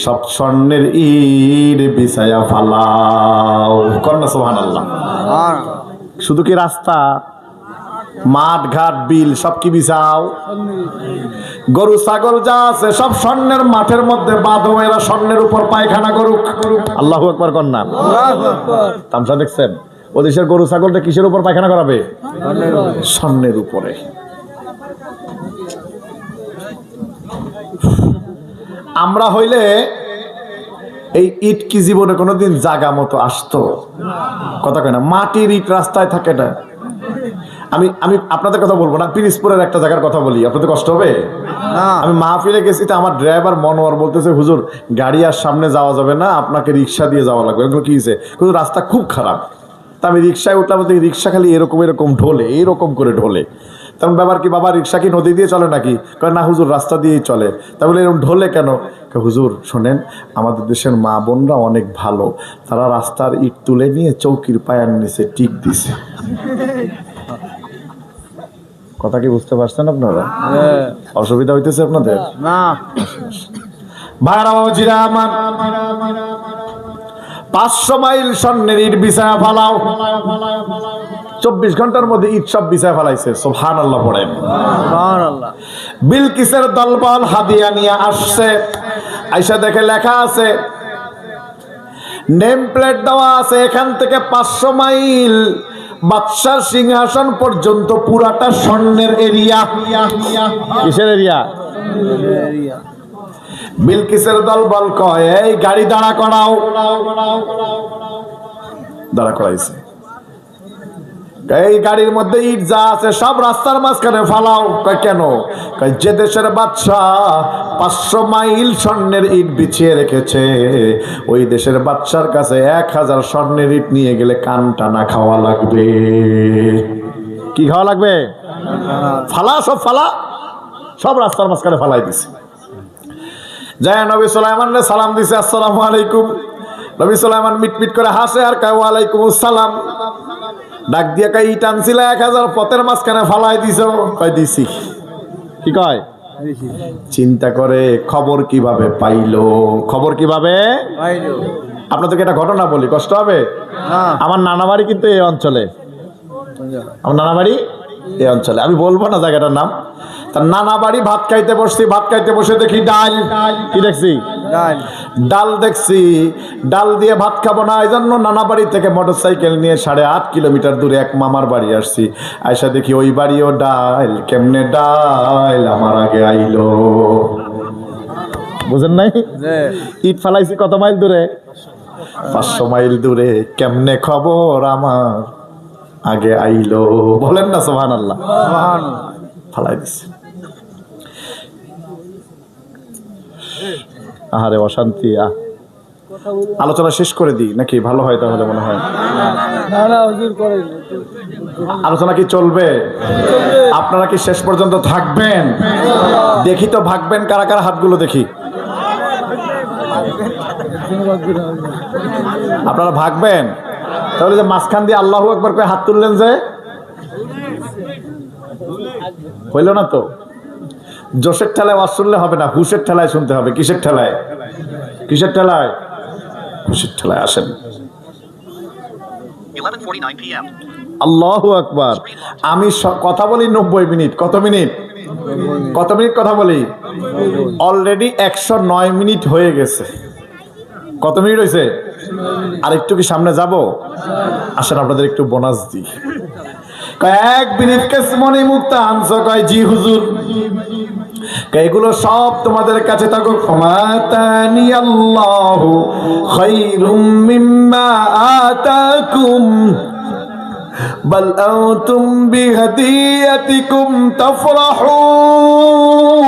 সব স্বর্ণের ইট বিছায়া ফালাও। কন্যা সুবহানাল্লাহ। শুধু কি রাস্তা, মাঠ, ঘাট, বিল সব কি বিছাও? গরু ছাগল যা আছে সব স্বর্ণের মাঠের মধ্যে বাঁধো, এরা স্বর্ণের উপর পায়খানা করুক। আল্লাহু আকবার কন্যা। তামসা দেখছেন? ওদেশের গরু ছাগলটা কিসের উপর পায়খানা করাবে? স্বর্ণের উপরে। আমরা হইলে এই ইট কি জীবনে কোনোদিন জাগা মতো আসতো? কথা কয় না, মাটির ইট রাস্তায় থাকে না। আমি আমি আপনাদের কথা বলবো না, পিরিজপুরের একটা জায়গার কথা বলি, আপনাদের কষ্ট হবে? না আমি মাহফিলে গেছি, তো আমার ড্রাইভার মনোয়ার বলতেছে, হুজুর গাড়ি আর সামনে যাওয়া যাবে না, আপনাকে রিক্সা দিয়ে যাওয়া লাগবে। এগুলো কি হয়েছে? কিন্তু রাস্তা খুব খারাপ। তা আমি রিক্সায় উঠলাম, তো রিক্সা খালি এরকম এরকম ঢোলে, এইরকম করে ঢোলে। তখন ব্যাপার কি, বাবা রিক্সা কি নদী দিয়ে চলে নাকি? কয় না হুজুর, রাস্তা দিয়েই চলে। তা বলে এরকম ঢোলে কেন? হুজুর শোনেন, আমাদের দেশের মা বোনরা অনেক ভালো, তারা রাস্তার ইট তুলে নিয়ে চৌকির পায়ার নিচে টিক দিছে। কথা কি বুঝতে পারছেন আপনারা? অসুবিধা হইতেছে আপনাদের? না ভাইরা বাবাজিরা আমার, 500 মাইল স্বর্ণের ইট বিছায়া ফালাও, 24 ঘন্টার মধ্যে ইট সব বিছায়া ফালাইছে। সুবহানাল্লাহ পড়েন। সুবহানাল্লাহ। বিলকিসের দলবল হাদিয়া নিয়ে আসছে, আইসা দেখে লেখা আছে, নেম প্লেট দেওয়া আছে, এখান থেকে 500 মাইল বাদশার সিংহাসন পর্যন্ত পুরাটা স্বর্ণের এরিয়া। কিসের এরিয়া? বিলকিসের দলবল কয়, এই গাড়ি দাঁড়া করাও। দাঁড়া করাইছে। এই গাড়ির মধ্যে ইট যা আছে সব রাস্তার মাঝখানে ফালাও। কয় কেন? কয় যে দেশের বাদশা 500 মাইল স্বর্ণের ইট বিছিয়ে রেখেছে, ওই দেশের বাদশার কাছে 1000 স্বর্ণের ইট নিয়ে গেলে কান টানা খাওয়া লাগবে। কি খাওয়া লাগবে? ফালা, সব ফালা, সব রাস্তার মাঝখানে ফালাই দিছে। যায় নবী সুলাইমানের সালাম দিছে, আসসালামু আলাইকুম। নবী সুলাইমান মিটমিট করে হাসে আর কয় ওয়ালাইকুম আসসালাম। ডাক দিয়ে কয় ইট আনছিল 1000, পথের মাঝখানে ফালাই দিছ। কয় দিছি। কি কয়? চিন্তা করে খবর কিভাবে পাইলো? খবর কিভাবে? আপনাদেরকে একটা ঘটনা বলি, কষ্ট হবে? আমার নানা বাড়ি কিন্তু এই অঞ্চলে, আমার নানা বাড়ি এই অঞ্চলে, আমি বলবো না জায়গাটার নাম। তার নানা বাড়ি, ভাত খাইতে বসছি, ভাত খাইতে বসে দেখি ডাল। কি দেখছি? ডাল দেখছি। ডাল দিয়ে ভাত খাবো না, এই জন্য নানা বাড়ি থেকে মোটরসাইকেল নিয়ে 8.5 কিলোমিটার দূরে এক মামার বাড়ি আসছি। আয়সা দেখি ওই বাড়িও ডাল। কেমনে ডাল আমার আগে আইলো? বুঝেন নাই? ইট ফালাইছি কত মাইল দূরে? 500 মাইল দূরে। কেমনে খবর আমার আগে আইলো? বলেন না সুবহানাল্লাহ। ফালাই দিছে। আহারে অশান্তি। আলোচনা শেষ করে দিই নাকি? ভালো হয় তাহলে মনে হয়। আলোচনা কি চলবে? আপনারা কি শেষ পর্যন্ত থাকবেন? দেখি তো ভাগবেন কারা কারা, হাতগুলো দেখি। আপনারা ভাগবেন? তাহলে যে মাঝখান দিয়ে আল্লাহু আকবার করে হাত তুললেন যে, হইল না তো? জোশের ঠেলায় ওয়াজ শুনলে হবে না, হুশের ঠেলায় শুনতে হবে। কিসের ঠেলায়? কিসের ঠেলায়? হুশের ঠেলায়। আসেন। 11:49 p.m. আল্লাহু আকবার। আমি কথা বলি 90 মিনিট। কত মিনিট? কত মিনিট কথা বলি? অলরেডি 109 মিনিট হয়ে গেছে। কত মিনিট হয়েছে? আর একটু কি সামনে যাব? আসেন আপনাদের একটু বোনাস দিই। এক মিনিট কেসমনি মুক্তা আনছো? কয় জি হুজুর। এগুলো সব তোমাদের কাছে থাকুক। ফামাতানি আল্লাহু খায়রুম মিম্মা আতাকুম বাল আনতুম বিহাদিয়াতিকুম তাফরাহুন।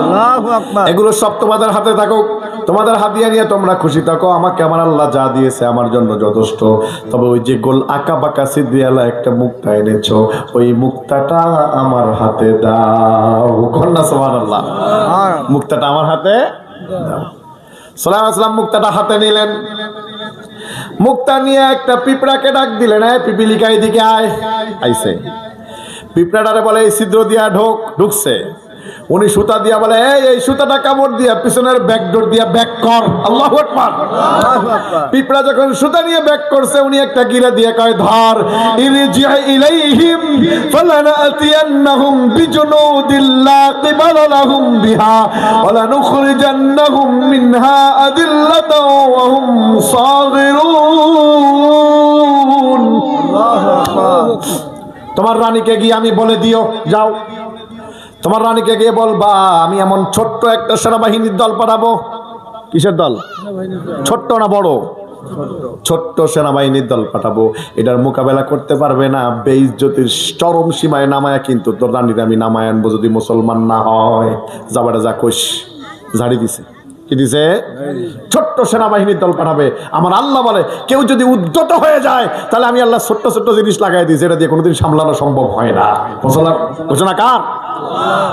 আল্লাহু আকবার। এগুলো সব তোমাদের হাতে থাকুক, তোমাদের হাতিয়া নিয়ে তোমরা খুশি থাকো। আমাকে আমার আল্লাহ যা দিয়েছে আমার জন্য যথেষ্ট। তবে ওই যে গোল আঁকা বাঁকা সিদ্দিয়ালা একটা মুক্তা এনেছো, ওই মুক্তাটা আমার হাতে দাও। কন্যা সুবহানাল্লাহ। মুক্তাটা আমার হাতে দাও। সাল্লাল্লাহু আলাইহি ওয়াসাল্লাম মুক্তাটা হাতে নিলেন। মুক্তা নিয়ে একটা পিঁপড়াকে ডাক দিলেন, পিপিলিকা এদিকে আয়। আইছে। পিঁপড়াটারে বলে এই ছিদ্র দিয়া ঢুকছে। উনি সুতা দিয়া বলে এই সুতাটা কামড় দিয়া পিছনের ব্যাকডোর দিয়া ব্যাক কর। আল্লাহু আকবার। পিঁপড়া যখন সুতা নিয়ে ব্যাক করছে, উনি একটা গিরা দিয়ে কয় ধর। ইরজি ইলাইহিম ফালানাতিয়ান্নাহুম বিজুনুদিল্লা কিবালা লাহুম বিহা ওয়ালা নুখরিজান্নাহুম মিনহা আদিল্লাতাও ওয়া হুম সাগিরুন। আল্লাহু আকবার। তোমার রানীকে গিয়ে আমি বলে দিও, যাও তোমার রানীকে গিয়ে বলবা আমি এমন ছোট্ট একটা সেনাবাহিনীর দল পাঠাবো। কিসের দল? ছোট্ট না বড়? ছোট্ট সেনাবাহিনীর দল পাঠাবো, এটার মোকাবেলা করতে পারবে না, বেইজ্জতির চরম সীমায় নামায়া কিন্তু তোর রানীর আমি নামায় আনবো যদি মুসলমান না হয়। যাবাটা যা কোষ ঝাড়ি দিছে। কি দিছে? ছোট্ট সেনাবাহিনীর দল পাঠাবে। আমার আল্লাহ বলে কেউ যদি উদ্যত হয়ে যায় তাহলে আমি আল্লাহ ছোট্ট ছোট্ট জিনিস লাগাই দিই যেটা দিয়ে কোনোদিন সামলানো সম্ভব হয় না। ঘোষণা কার?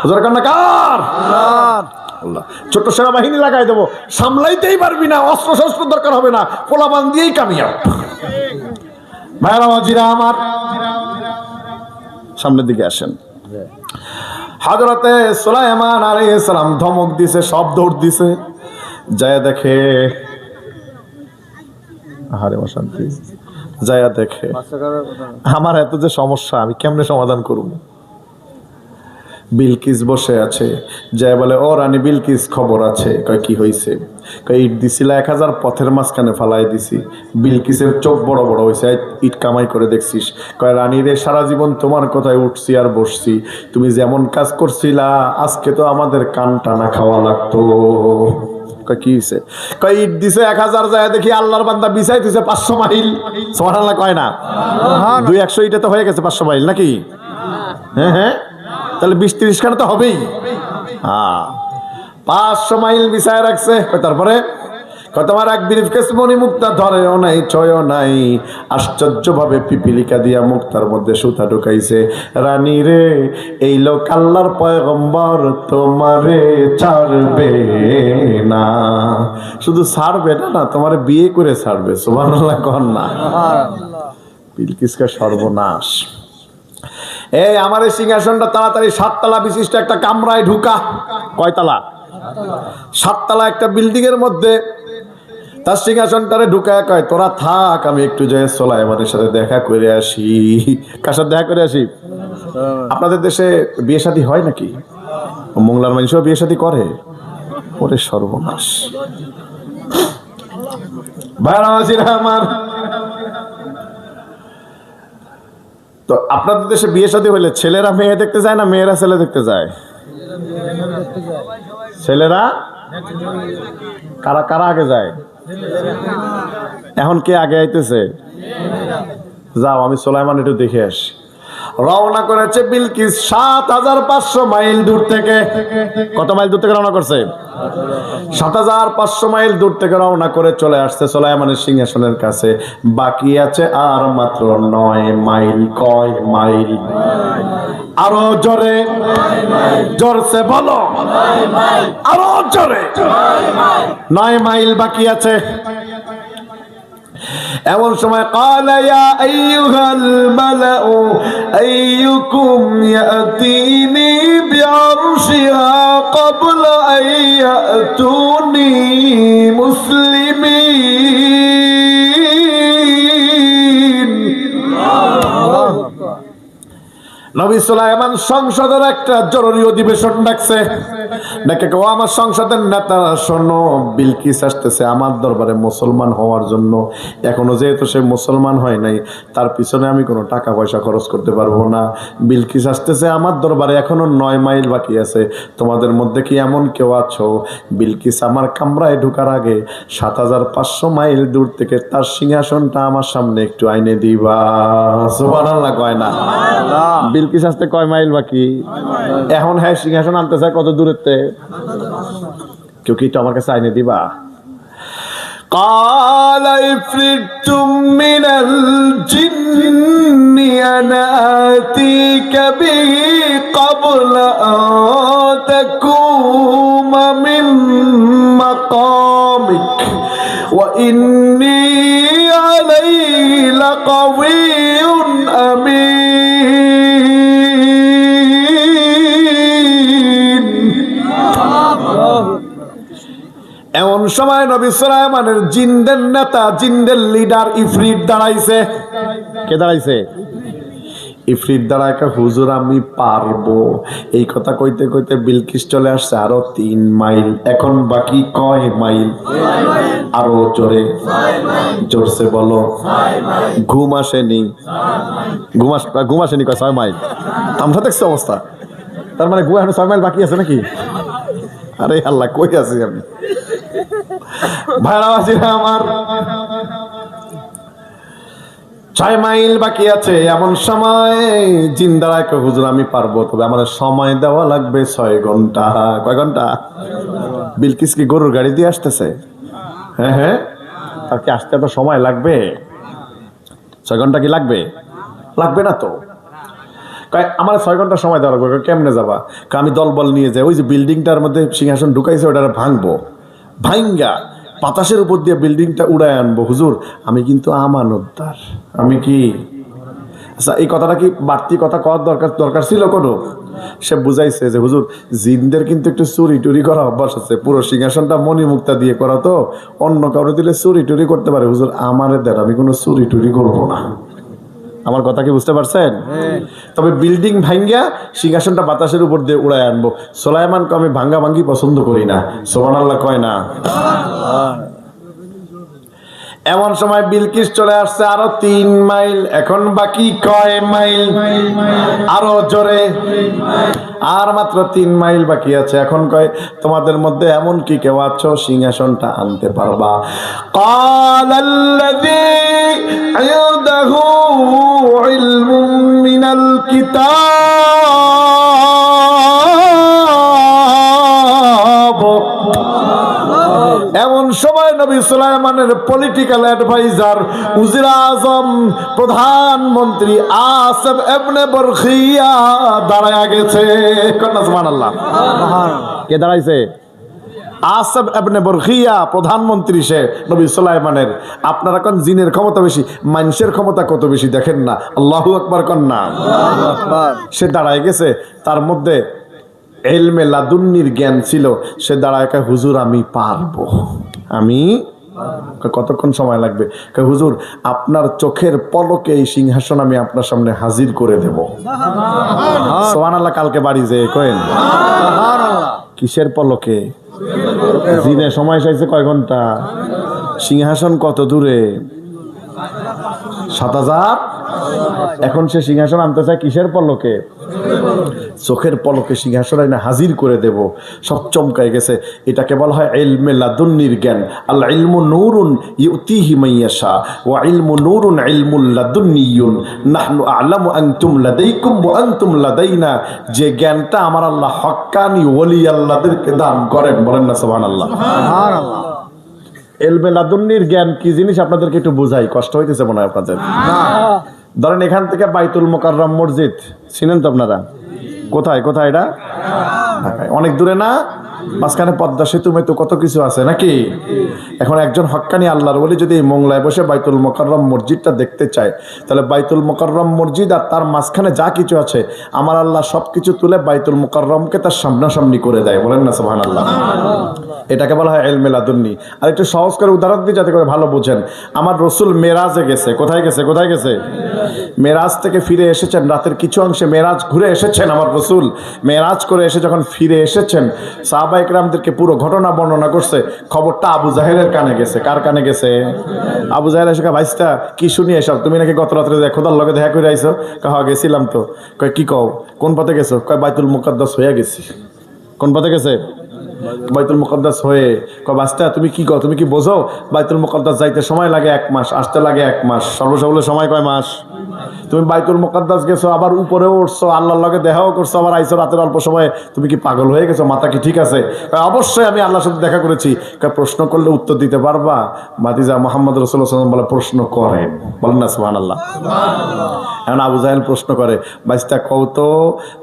ঘোষণা কার? আল্লাহ। ছোট্ট সেনাবাহিনী লাগাই দেবো, সামলাইতেই পারবি না, অস্ত্র শস্ত্র দরকার হবে না, পোলাপান দিয়েই কামিয়াব। ভাইরা ওয়াজিরা আমার, সামনের দিকে আসেন। হযরতে সুলাইমান আলাইহিস সালাম ধমক দিছে, সব দৌড় দিছে, যায় দেখে, আহারে অশান্তি, যায় দেখে আমার এত যে সমস্যা আমি কেমনে সমাধান করব। বিলকিস বসে আছে, যায় বলে ও রানী বিলকিস খবর আছে। কয় কি হয়েছে? কয় ইট দিছিলা 1000 পথের মাঝখানে ফালাই দিছি। বিলকিসের চোখ বড় বড় হয়েছে, ইট কামাই করে দেখছিস? কয় রানী রে, সারা জীবন তোমার কথায় উঠছি আর বসছি, তুমি যেমন কাজ করছিলা আজকে তো আমাদের কান টানা খাওয়া লাগতো। কয় কি হয়েছে? কয় ইট দিছে 1000, যায় দেখি আল্লাহর বান্দা বিছাই দিছে 500 মাইল। সুবহানাল্লাহ কয় না? 200 ইটে তো হয়ে গেছে 500 মাইল নাকি? হ্যাঁ হ্যাঁ, তাহলে 20-30 খানা তো হবেই। হ্যাঁ, 500 মাইল বিছায় রাখছে। তারপরে তোমার এক ব্রিফকেস মণি মুক্তা ধরেও নাই, ছয়ও নাই, আশ্চর্যভাবে পিপিলিকা দিয়া মুক্তার মধ্যে সুতা ঢুকাইছে। রানী রে, এই লোক আল্লাহর পয়গম্বর, তোমারে ছাড়বে না। শুধু ছাড়বে না, তোমারে বিয়ে করে ছাড়বে। সুবহানাল্লাহ কর না। বিলকিসকে সর্বনাশ। এই আমার এই সিংহাসনটা তাড়াতাড়ি 7 তলা বিশিষ্ট একটা কামরায় ঢুকা। কয় তলা? 7 তলা একটা বিল্ডিং এর মধ্যে তার সিংহাসনটারে ঢুকায় কয় তোরা থাক, আমি একটু যাই সুলাইমানের সাথে দেখা করে আসি। কার সাথে দেখা করে আসি? আপনাদের দেশে বিয়ে শাদী হয় নাকি? মোংলার মানুষও বিয়ে শাদী করে? ওরে সর্বনাশ। ভাইরা আমার, তো আপনাদের দেশে বিয়ে শাদী হইলে ছেলেরা মেয়ে দেখতে যায় না মেয়েরা ছেলে দেখতে যায়? ছেলেরা। কারা কারা আগে যায়? এখন কে আগে আইতেছে? যাও, আমি সুলাইমান একটু দেখে আসি। রওনা করেছে বিলকিস 7500 মাইল দূর থেকে। কত মাইল দূর থেকে রওনা করছে? 7500 মাইল দূর থেকে রওনা করে চলে আসছে সুলাইমানের সিংহাসনের কাছে। বাকি আছে আর মাত্র 9 মাইল। কয় মাইল? আরো জোরে, জোরসে বলো, আরো জোরে। 9 মাইল বাকি আছে। এমন সময় ক্বালা ইয়া আইয়ুহাল মালাউ আইয়ুকুম ইয়াতিনি বিআরশিহা ক্বাবলা আন ইয়াতুনি মুসলিমিন। নবী সুলাইমান সংসদের একটা জরুরি অধিবেশন ডাকছে। ডাকে ও আমার সংসদের নেতারা শোনো, বিলকিস আসতেছে আমার দরবারে মুসলমান হওয়ার জন্য। এখনো যেহেতু সে মুসলমান হয় নাই, তার পিছনে আমি কোনো টাকা পয়সা খরচ করতে পারবো না। বিলকিস আসতেছে আমার দরবারে, এখনো 9 মাইল বাকি আছে। তোমাদের মধ্যে কি এমন কেউ আছো বিলকিস আমার কামরায় ঢোকার আগে 7500 মাইল দূর থেকে তার সিংহাসনটা আমার সামনে একটু আইনে দিবা? সুবহানাল্লাহ কয় না? বিলকিস আসতে কয় মাইল বাকি? এখন হ্যাঁ সিংহাসন আনতে চায় কত দূরেতে? কেউ কি একটু আমার কাছে আইনে দিবা? قال عفريت من الجن أنا آتيك به قبل أن تقوم من مقامك وإني عليه لقوي أمين। এমন সময় নবী সুলাইমানের জিনদের নেতা, জিনদের লিডার ইফরিত দাঁড়াইছে। কে দাঁড়াইছে? ইফরিত দাঁড়ায়, হুজুর আমি পারবো। এই কথা কইতে কইতে বিলকিস চলে আসছে আরো 3 মাইল। এখন বাকি কয় মাইল? আরো জোরে, জোরসে বলো। ঘুম আসেনি? ঘুম আসেনি কয় 6 মাইল। আমরা দেখছি অবস্থা। তার মানে গুয়া 6 মাইল বাকি আছে নাকি? আরে আল্লাহ, কই আছি আমি? ভাড়াবাসীরা আমার, 6 মাইল বাকি আছে। এমন সময় জিন দাঁড়ায়, হুজুর আমি পারবো, তবে আমার সময় দেওয়া লাগবে 6 ঘন্টা। কয় ঘন্টা? বিলকিস কি গরুর গাড়ি দিয়ে আসতেছে? হ্যাঁ হ্যাঁ, তার কি আসতে এত সময় লাগবে? 6 ঘন্টা কি লাগবে? লাগবে না তো। আমার 6 ঘন্টা সময় দেওয়া লাগবে। কেমনে যাবা? আমি দলবল নিয়ে যাই, ওই যে বিল্ডিংটার মধ্যে সিংহাসন ঢুকাইছে, ওটা ভাঙবো, ভাঙ্গা বাতাসের উপর দিয়ে বিল্ডিংটা উড়ায় আনবো। হুজুর আমি কিন্তু আমানতদার। আমি কি? আচ্ছা, এই কথাটা কি বাড়তি কথা কওয়ার দরকার ছিল কোনো? সে বুঝাইছে যে হুজুর জিনদের কিন্তু একটু চুরি টুরি করা অভ্যাস আছে, পুরো সিংহাসনটা মণিমুক্তা দিয়ে করা, তো অন্য কারো দিলে চুরি টুরি করতে পারে। হুজুর আমারে দেন, আমি কোনো চুরি টুরি করবো না। আমার কথা কি বুঝতে পারছেন? তবে বিল্ডিং ভাঙ্গা সিংহাসনটা বাতাসের উপর দিয়ে উড়ায় আনবো। সুলাইমানকে আমি ভাঙ্গা ভাঙ্গি পছন্দ করি না। সুবহানাল্লাহ কয় না? এমন সময় বিলকিস চলে আসছে, আরো 3 মাইল, এখন বাকি কয় মাইল? আরো জোরে, আর মাত্র 3 মাইল বাকি আছে। এখন কয় তোমাদের মধ্যে এমন কি কেউ আছো সিংহাসনটা আনতে পারবা? ক্বালাল্লাযী ইনদাহু ইলমুম মিনাল কিতাব। এমন সময় নবী সুলাইমানের পলিটিক্যাল অ্যাডভাইজার, উজির আজম, প্রধানমন্ত্রী আসিফ ইবনে বরখিয়া দাঁড়ায় গেছে। কন্যা সুবহানাল্লাহ। কে দাঁড়াইছে? আসিফ ইবনে বরখিয়া, প্রধানমন্ত্রী সে নবী সুলাইমানের। আপনারা কোন জিনের ক্ষমতা বেশি, মানুষের ক্ষমতা কত বেশি দেখেন না। আল্লাহু আকবার কন্যা। সে দাঁড়ায় গেছে, তার মধ্যে ইলমে লাদুন্নির জ্ঞান ছিল। সে দাঁড়ায় কয় হুজুর আমি পারবো। আমি? কতক্ষণ সময় লাগবে? কয় হুজুর আপনার চোখের পলকে এই সিংহাসন আমি আপনার সামনে হাজির করে দেব। সুবহানাল্লাহ। কালকে বাড়ি যেয়ে কয়েন কিসের পলকে? জিনে সময় চাইছে কয় ঘন্টা? সিংহাসন কত দূরে? 7000। এখন সে সিংহাসন আনতে চায় কিসের পলকে? চোখের পলকে সিংহাসন আইনা হাজির করে দেব। সব চমকায় গেছে। এটাকে বলা হয় ইলমে লাদুন্নির জ্ঞান। আল ইলমু নূরুন ইউতিহি মান ইয়াশা ওয়া ইলমু নূরুন ইলমুল লাদুন্নিয়ুন নাহনু আ'লামু আনতুম লাদাইকুম ওয়া আনতুম লাদাইনা। যে জ্ঞানটা আমার আল্লাহ হক্কানি ওলি আল্লাহদেরকে দান করেন, বলেন না সুবহানাল্লাহ। সুবহানাল্লাহ। ইলমে লাদুন্নির জ্ঞান কি জিনিস আপনাদেরকে একটু বুঝাই, কষ্ট হইতেছে মনে হয় আপনাদের। ধরেন এখান থেকে বাইতুল মুকাররম মসজিদ চিনেন তো আপনারা? কোথায় কোথায় এটা? ঢাকায়। অনেক দূরে না? মাঝখানে পদ্মা সেতু মেতু কত কিছু আছে নাকি? এখন একজন হক্কানি আল্লাহর ওলি যদি এই মোংলায় বসে বাইতুল মুকাররম মসজিদটা দেখতে চায়, তাহলে বাইতুল মুকাররম মসজিদ আর তার মাঝখানে যা কিছু আছে আমার আল্লাহ সবকিছু তুলে বাইতুল মুকাররমকে তার সামনাসামনি করে দেয়, বলেন না সুবহানাল্লাহ। এটাকে বলা হয় ইলমে লাদুন্নি। আর একটু সহজ করে উদাহরণ দিই যাতে করে ভালো বোঝেন। আমার রসুল মেরাজে গেছে। কোথায় গেছে? কোথায় গেছে? মেরাজ থেকে ফিরে এসেছেন, রাতের কিছু অংশে মেরাজ ঘুরে এসেছেন। আমার রসুল মেরাজ করে এসে যখন ফিরে এসেছেন, সাহাবা ইকরামদেরকে পুরো ঘটনা বর্ণনা করছে। খবরটা আবু জাহেলের কানে গেছে। কার কানে গেছে? আবু জাহেল এসে ভাইস্তা কি শুনি এসব, তুমি নাকি গত রাত্রে খোদার লগে দেখা করে আইছো? কহা গেছিলাম তো। কয় কি কও, কোন পথে গেছো? কয় বাইতুল মুকাদ্দাস হয়ে গেছি। কোন পথে গেছে? বাইতুল মুকাদ্দাস হয়ে। কয় বাস্তা তুমি কি কও, তুমি কি বোঝো বাইতুল মুকাদ্দাস যাইতে সময় লাগে 1 মাস, আসতে লাগে 1 মাস, সর্বসাকুল্য সময় কয় মাস? তুমি বাইতুল মুকাদ্দাস গেছো, আবার উপরে উঠছো, আল্লাহর লগে দেখাও করছো, আবার আইছো রাতের অল্প সময়ে, তুমি কি পাগল হয়ে গেছো? মাথা কি ঠিক আছে? অবশ্যই আমি আল্লাহর সাথে দেখা করেছি। প্রশ্ন করলে উত্তর দিতে পারবা? ভাতিজা মুহাম্মদ রাসূলুল্লাহ সাল্লাল্লাহু আলাইহি ওয়াসাল্লাম বলে প্রশ্ন করেন, বলেন না সুবহানাল্লাহ। এখন আবু জাহেল প্রশ্ন করে, বাইস্তা কও তো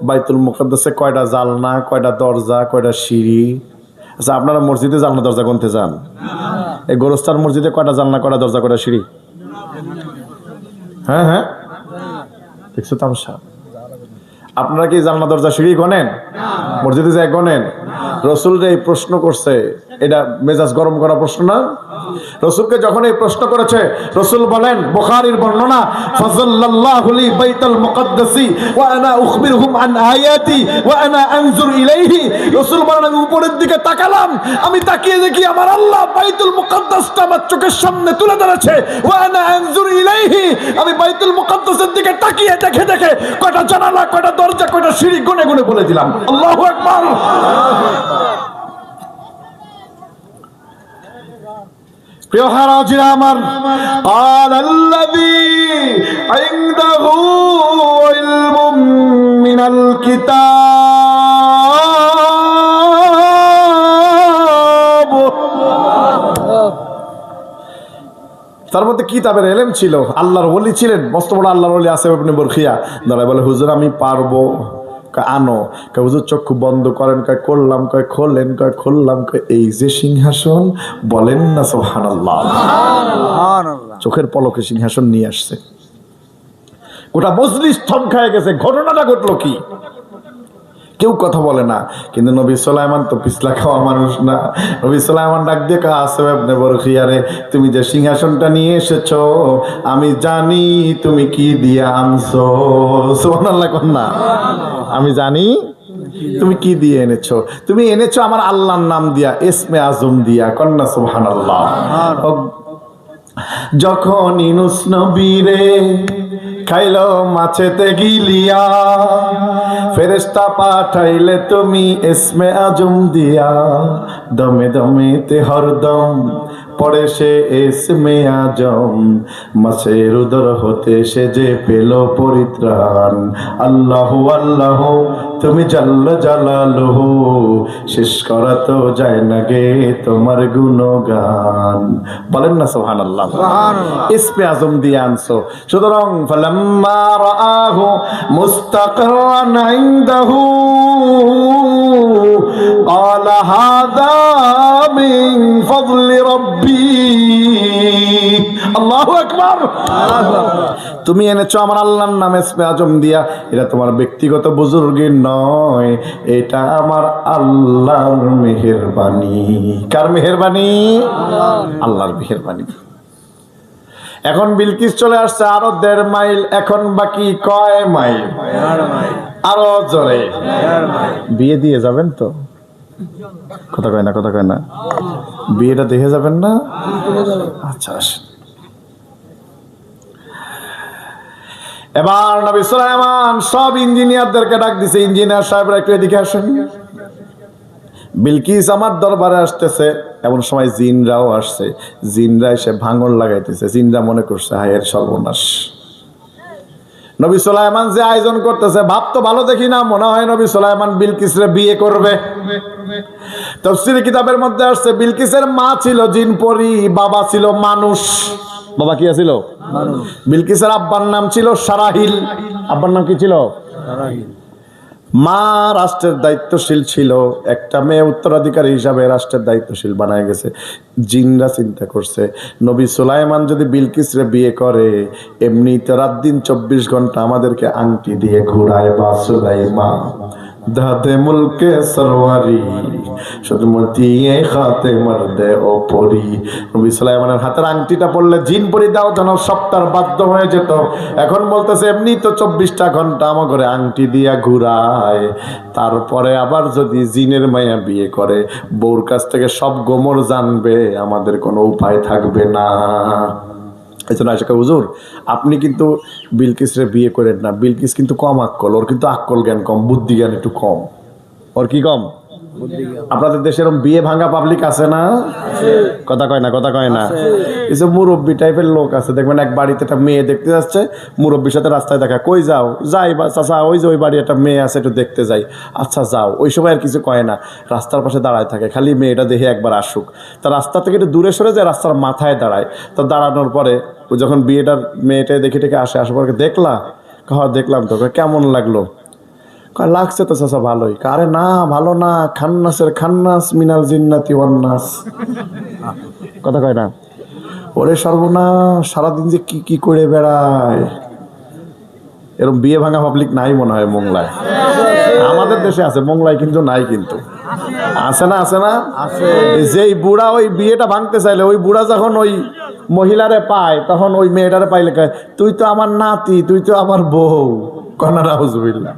বাইতুল মুকাদ্দাসে কয়টা জালনা, কয়টা দরজা, কয়টা সিঁড়ি? আচ্ছা আপনারা মসজিদে জালনা দরজা গুনতে যান? এই গোরস্তার মসজিদে কয়টা জালনা, কয়টা দরজা, কয়টা সিঁড়ি? হ্যাঁ হ্যাঁ, দেখছো তামসা? আপনারা কি জালনা দরজা সিঁড়ি গনেন? মসজিদে যায় গনেন? রসুল এই প্রশ্ন করছে, এটা মেজাজ গরম করা প্রশ্ন না? রসুলকে যখন এই প্রশ্ন করেছে, রসুল বলেন, বুখারীর বর্ণনা, ফাযাল্লাল্লাহু লি বাইতুল মুকাদ্দাসি ওয়া আনা উখবিরুহুম আন আয়াতি ওয়া আনা আনজুর ইলাইহি। রসুল বলেন, আমি উপরের দিকে তাকালাম, আমি তাকিয়ে দেখি আমার আল্লাহ বাইতুল মুকাদ্দাসটা আমার চোখের সামনে তুলে ধরেছে। ওয়া আনা আনজুর ইলাইহি, আমি বাইতুল মুকাদ্দাসের দিকে তাকিয়ে দেখে দেখে কয়টা জানালা, কয়টা দরজা, কয়টা সিঁড়ি গুনে গুনে বলে দিলাম। আল্লাহু আকবার। প্রিয় হারাজিরা আমার, আল্লাযী ইনদাহু ইলমুম মিনাল কিতাব, তার মধ্যে কিতাবের ইলম ছিল, আল্লাহর ওলি ছিলেন, মস্ত বড় আল্লাহর ওলি আসিফ ইবনে বরখিয়া। দাঁড়ায় বলে, হুজুর আমি পারবো। আনো। হুজুর চক্ষু বন্ধ করেন, করলাম, খোলেন, খুললাম, এই যে সিংহাসন, বলেন না সুবহানাল্লাহ। চোখের পলকে সিংহাসন নিয়ে আসছে। গোটা মজলিস থমকায় গেছে। ঘটনাটা ঘটলো কি? কেউ কথা বলে না। কিন্তু নবী সুলাইমান তো পিছলা খাওয়া মানুষ না। নবী সুলাইমান ডাক দিয়ে আসিফ ইবনে বরখিয়া রে, তুমি যে সিংহাসনটা নিয়ে এসেছো, আমি জানি তুমি কি দিয়ে আনছো। সুবহানাল্লাহ কোন না? আমি জানি তুমি কি দিয়ে এনেছো। তুমি এনেছো আমার আল্লাহর নাম দিয়া, ইসমে আজম দিয়া। কন্যা সুবহানাল্লাহ। যখন ইউনূস নবীরে খাইলো মাছেতে গিলিয়া, ফেরেশতা পাঠাইলে তুমি ইসমে আজম দিয়া। দমে দমেতে হরদম পড়ে সে ইসমে আজম, মাছের উদর হতে সে যে পেল পরিত্রাণ। আল্লাহু আল্লাহু তুমি জাল্লা জালালুহু, শেষ করা তো যায় না গে তোমার গুণগান। বলেন না সুবহানাল্লাহ। ইসমে আজম দিয়ে আনছো। সুতরাং ফালাম্মা রাআহু মুস্তাকরান ইনদাহু ক্বালা হাযা মিন ফাদলি রাব্বি। আল্লাহু আকবার। তুমি এনেছো আমার আল্লাহর নামে ইসমে আজম দিয়া। এটা তোমার ব্যক্তিগত বুজুর্গের নয়, এটা আমার আল্লাহর মেহেরবানি। কার মেহেরবানি? আল্লাহর মেহেরবানি। এখন বিলকিস চলে আসছে আরো 1.5 মাইল। এখন বাকি কয় মাইল? আরো জোরে। বিয়ে দিয়ে যাবেন তো? কথা কয় না। বিয়েটা দেখে যাবেন না? আচ্ছা আসেন। এবার নবী সুলাইমান সব ইঞ্জিনিয়ারদেরকে ডাক দিছে, ইঞ্জিনিয়ার সাহেবরা একটু এদিকে আসেন। বিলকিস আমার দরবারে আসতেছে। এমন সময় জিনরাও আসছে। জিনরা এসে ভাঙন লাগাইতেছে। জিনরা মনে করছে হায়ের সর্বনাশ। নবী সুলাইমান যে আয়োজন করতেছে, ভাব তো ভালো দেখি না, মনে হয় নবী সুলাইমান বিলকিসরে বিয়ে করবে। তাফসীর কিতাবের মধ্যে আসছে, বিলকিসের মা ছিল জিন পরী, বাবা ছিল মানুষ। বাবা কি ছিল? মানুষ। বিলকিসের আব্বার নাম ছিল সারাহিল। আব্বার নাম কি ছিল? সারাহিল। মা রাষ্ট্রের দায়িত্বশীল ছিল। একটা মেয়ে উত্তরাধিকারী হিসাবে রাষ্ট্রের দায়িত্বশীল বানায় গেছে। জিনরা চিন্তা করছে, নবী সুলাইমান যদি বিলকিসরে বিয়ে করে, এমনিতে রাত দিন 24 ঘন্টা আমাদেরকে আংটি দিয়ে ঘুরায়। বা সুলাইমান দাদে মুলকে সরওয়ারি শুধুমতি খাতে মর্দে ও পরি। নবী সুলাইমানের হাতের আংটিটা পড়লে জিন পরি দাও যেন সপ্তাহ বাধ্য হয়ে যেত। এখন বলতেছে এমনি তো 24টা ঘন্টা আমার ঘরে আংটি দিয়া ঘুরায়। তারপরে আবার যদি জিনের মায়া বিয়ে করে, বউর কাছ থেকে সব গোমর জানবে, আমাদের কোনো উপায় থাকবে না। এই জন্য আয়েশা, হুজুর আপনি কিন্তু বিলকিসরে বিয়ে করেন না। বিলকিস কিন্তু কম আক্কল, ওর কিন্তু আক্কল জ্ঞান কম, বুদ্ধি জ্ঞান একটু কম। ওর কি কম? আপনাদের দেশে এরকম বিয়ে ভাঙা পাবলিক আছে না? কথা কয় না। কিছু মুরব্বী টাইপের লোক আছে, দেখবেন এক বাড়িতে একটা মেয়ে দেখতে যাচ্ছে, মুরব্বীর সাথে রাস্তায় দেখা, কই যাও? যাই বা চাচা ওই যে ওই বাড়ি একটা মেয়ে আছে, একটু দেখতে যাই। আচ্ছা যাও। ওই সময় আর কিছু কয় না, রাস্তার পাশে দাঁড়ায় থাকে, খালি মেয়েটা দেখে একবার আসুক। তা রাস্তা থেকে একটু দূরে সরে যায়, রাস্তার মাথায় দাঁড়ায়। তো দাঁড়ানোর পরে ও যখন মেয়েটা দেখে আসার পরে দেখলা? দেখলাম। তো কেমন লাগলো? লাগছে তো চাচা ভালোই। আরে না, ভালো না, খান্নাসের খান্নাস মিনাল জিন্নাতি ওয়ান নাস। কথা কয় না? ওরে সর্বনাশ, সারাদিন যে কি করে বেড়ায়। এরকম বিয়ে ভাঙা পাবলিক নাই মনে হয় মোংলায়। আমাদের দেশে আছে, মোংলায় কিন্তু নাই। কিন্তু আছে না? আছে না? আছে। যেই বুড়া ওই বিয়েটা ভাঙতে চাইলে, ওই বুড়া যখন ওই মহিলারে পায়, তখন ওই মেয়েটারে পাইলে কয়, তুই তো আমার নাতি, তুই তো আমার বউ। কয় না? নাউজুবিল্লাহ।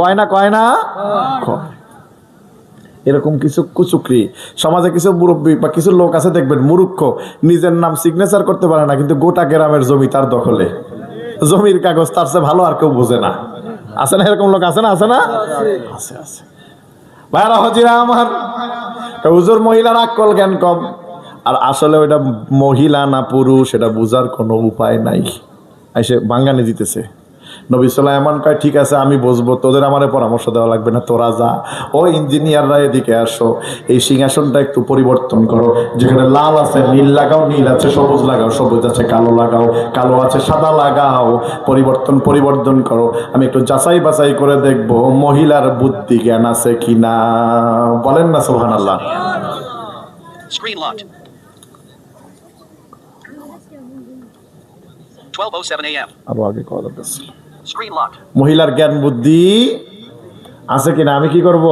কয় না? কয় না? কয়। এরকম কিছু কুচুকরি সমাজে কিছু মুরব্বী বা কিছু লোক আছে, দেখবেন মূর্খ, নিজের নাম সিগনেচার করতে পারে না, কিন্তু গোটা গ্রামের জমি তার দখলে, জমির কাগজ তার চেয়ে ভালো আর কেউ বোঝে না। আছে না এরকম লোক? আছে না? আছে না? আছে, আছে। ভাইরা হজিরা আমার, হুজুর মহিলার আকল জ্ঞান কম। আর আসলে ওইটা মহিলা না পুরুষ এটা বোঝার কোনো উপায় নাই। এসে বাঙ্গানি দিতেছে। নবী সুলাইমান কয়, ঠিক আছে আমি বুঝবো, তোদের আমারে পরামর্শ দেওয়া লাগবে না, তোরা যা। ও ইঞ্জিনিয়াররা এদিকে আসো, এই সিংহাসনটা একটু পরিবর্তন করো, যেখানে লাল আছে নীল লাগাও, নীল আছে সবুজ লাগাও, সবুজ আছে কালো লাগাও, কালো আছে সাদা লাগাও, পরিবর্তন করো। আমি একটু যাচাই বাছাই করে দেখবো মহিলার বুদ্ধি জ্ঞান আছে কিনা। বলেন না সুবহানাল্লাহ। Screen locked. 12:07 a.m. আরো আগে কথা বলছি, Screen locked. মহিলার জ্ঞান বুদ্ধি আছে কিনা আমি কি করব,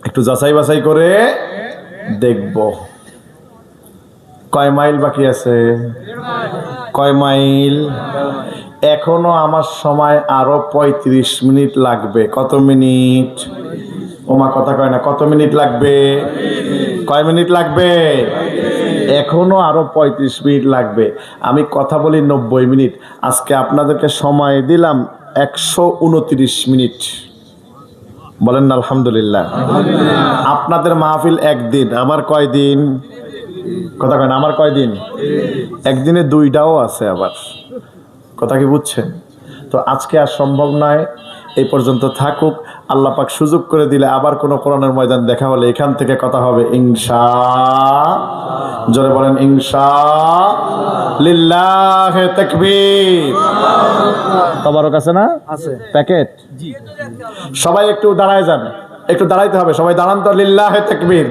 একটু যাচাই বাছাই করে দেখব। কয় মাইল বাকি আছে? কয় মাইল? এখনো আমার সময় আরো 35 মিনিট লাগবে। কত মিনিট? ওমা কথা কয় না। কত মিনিট লাগবে? কয় মিনিট লাগবে? এখনো আরো 35 মিনিট লাগবে। আমি কথা বলি 90 মিনিট। আজকে আপনাদেরকে সময় দিলাম 129 মিনিট। বলেন না আলহামদুলিল্লাহ। আপনাদের মাহফিল একদিন, আমার কয় দিন? কথা কয় না, আমার কয় দিন? একদিনে দুইটাও আছে আবার। কথা কি বুঝছেন? তো আজকে আর সম্ভব নয়, এই পর্যন্ত থাকুক। আল্লাহ পাক সুযোগ করে দিলে আবার কোনো কোরআনের ময়দান দেখা হলে এখান থেকে কথা হবে ইনশাআল্লাহ। জোরে বলেন ইনশাআল্লাহ। তাকবীর। তবারক আছে না? আছে। প্যাকেট। সবাই একটু দাঁড়ায় যান, একটু দাঁড়াইতে হবে। সবাই দাঁড়ান তো, লিল্লাহে তাকবীর।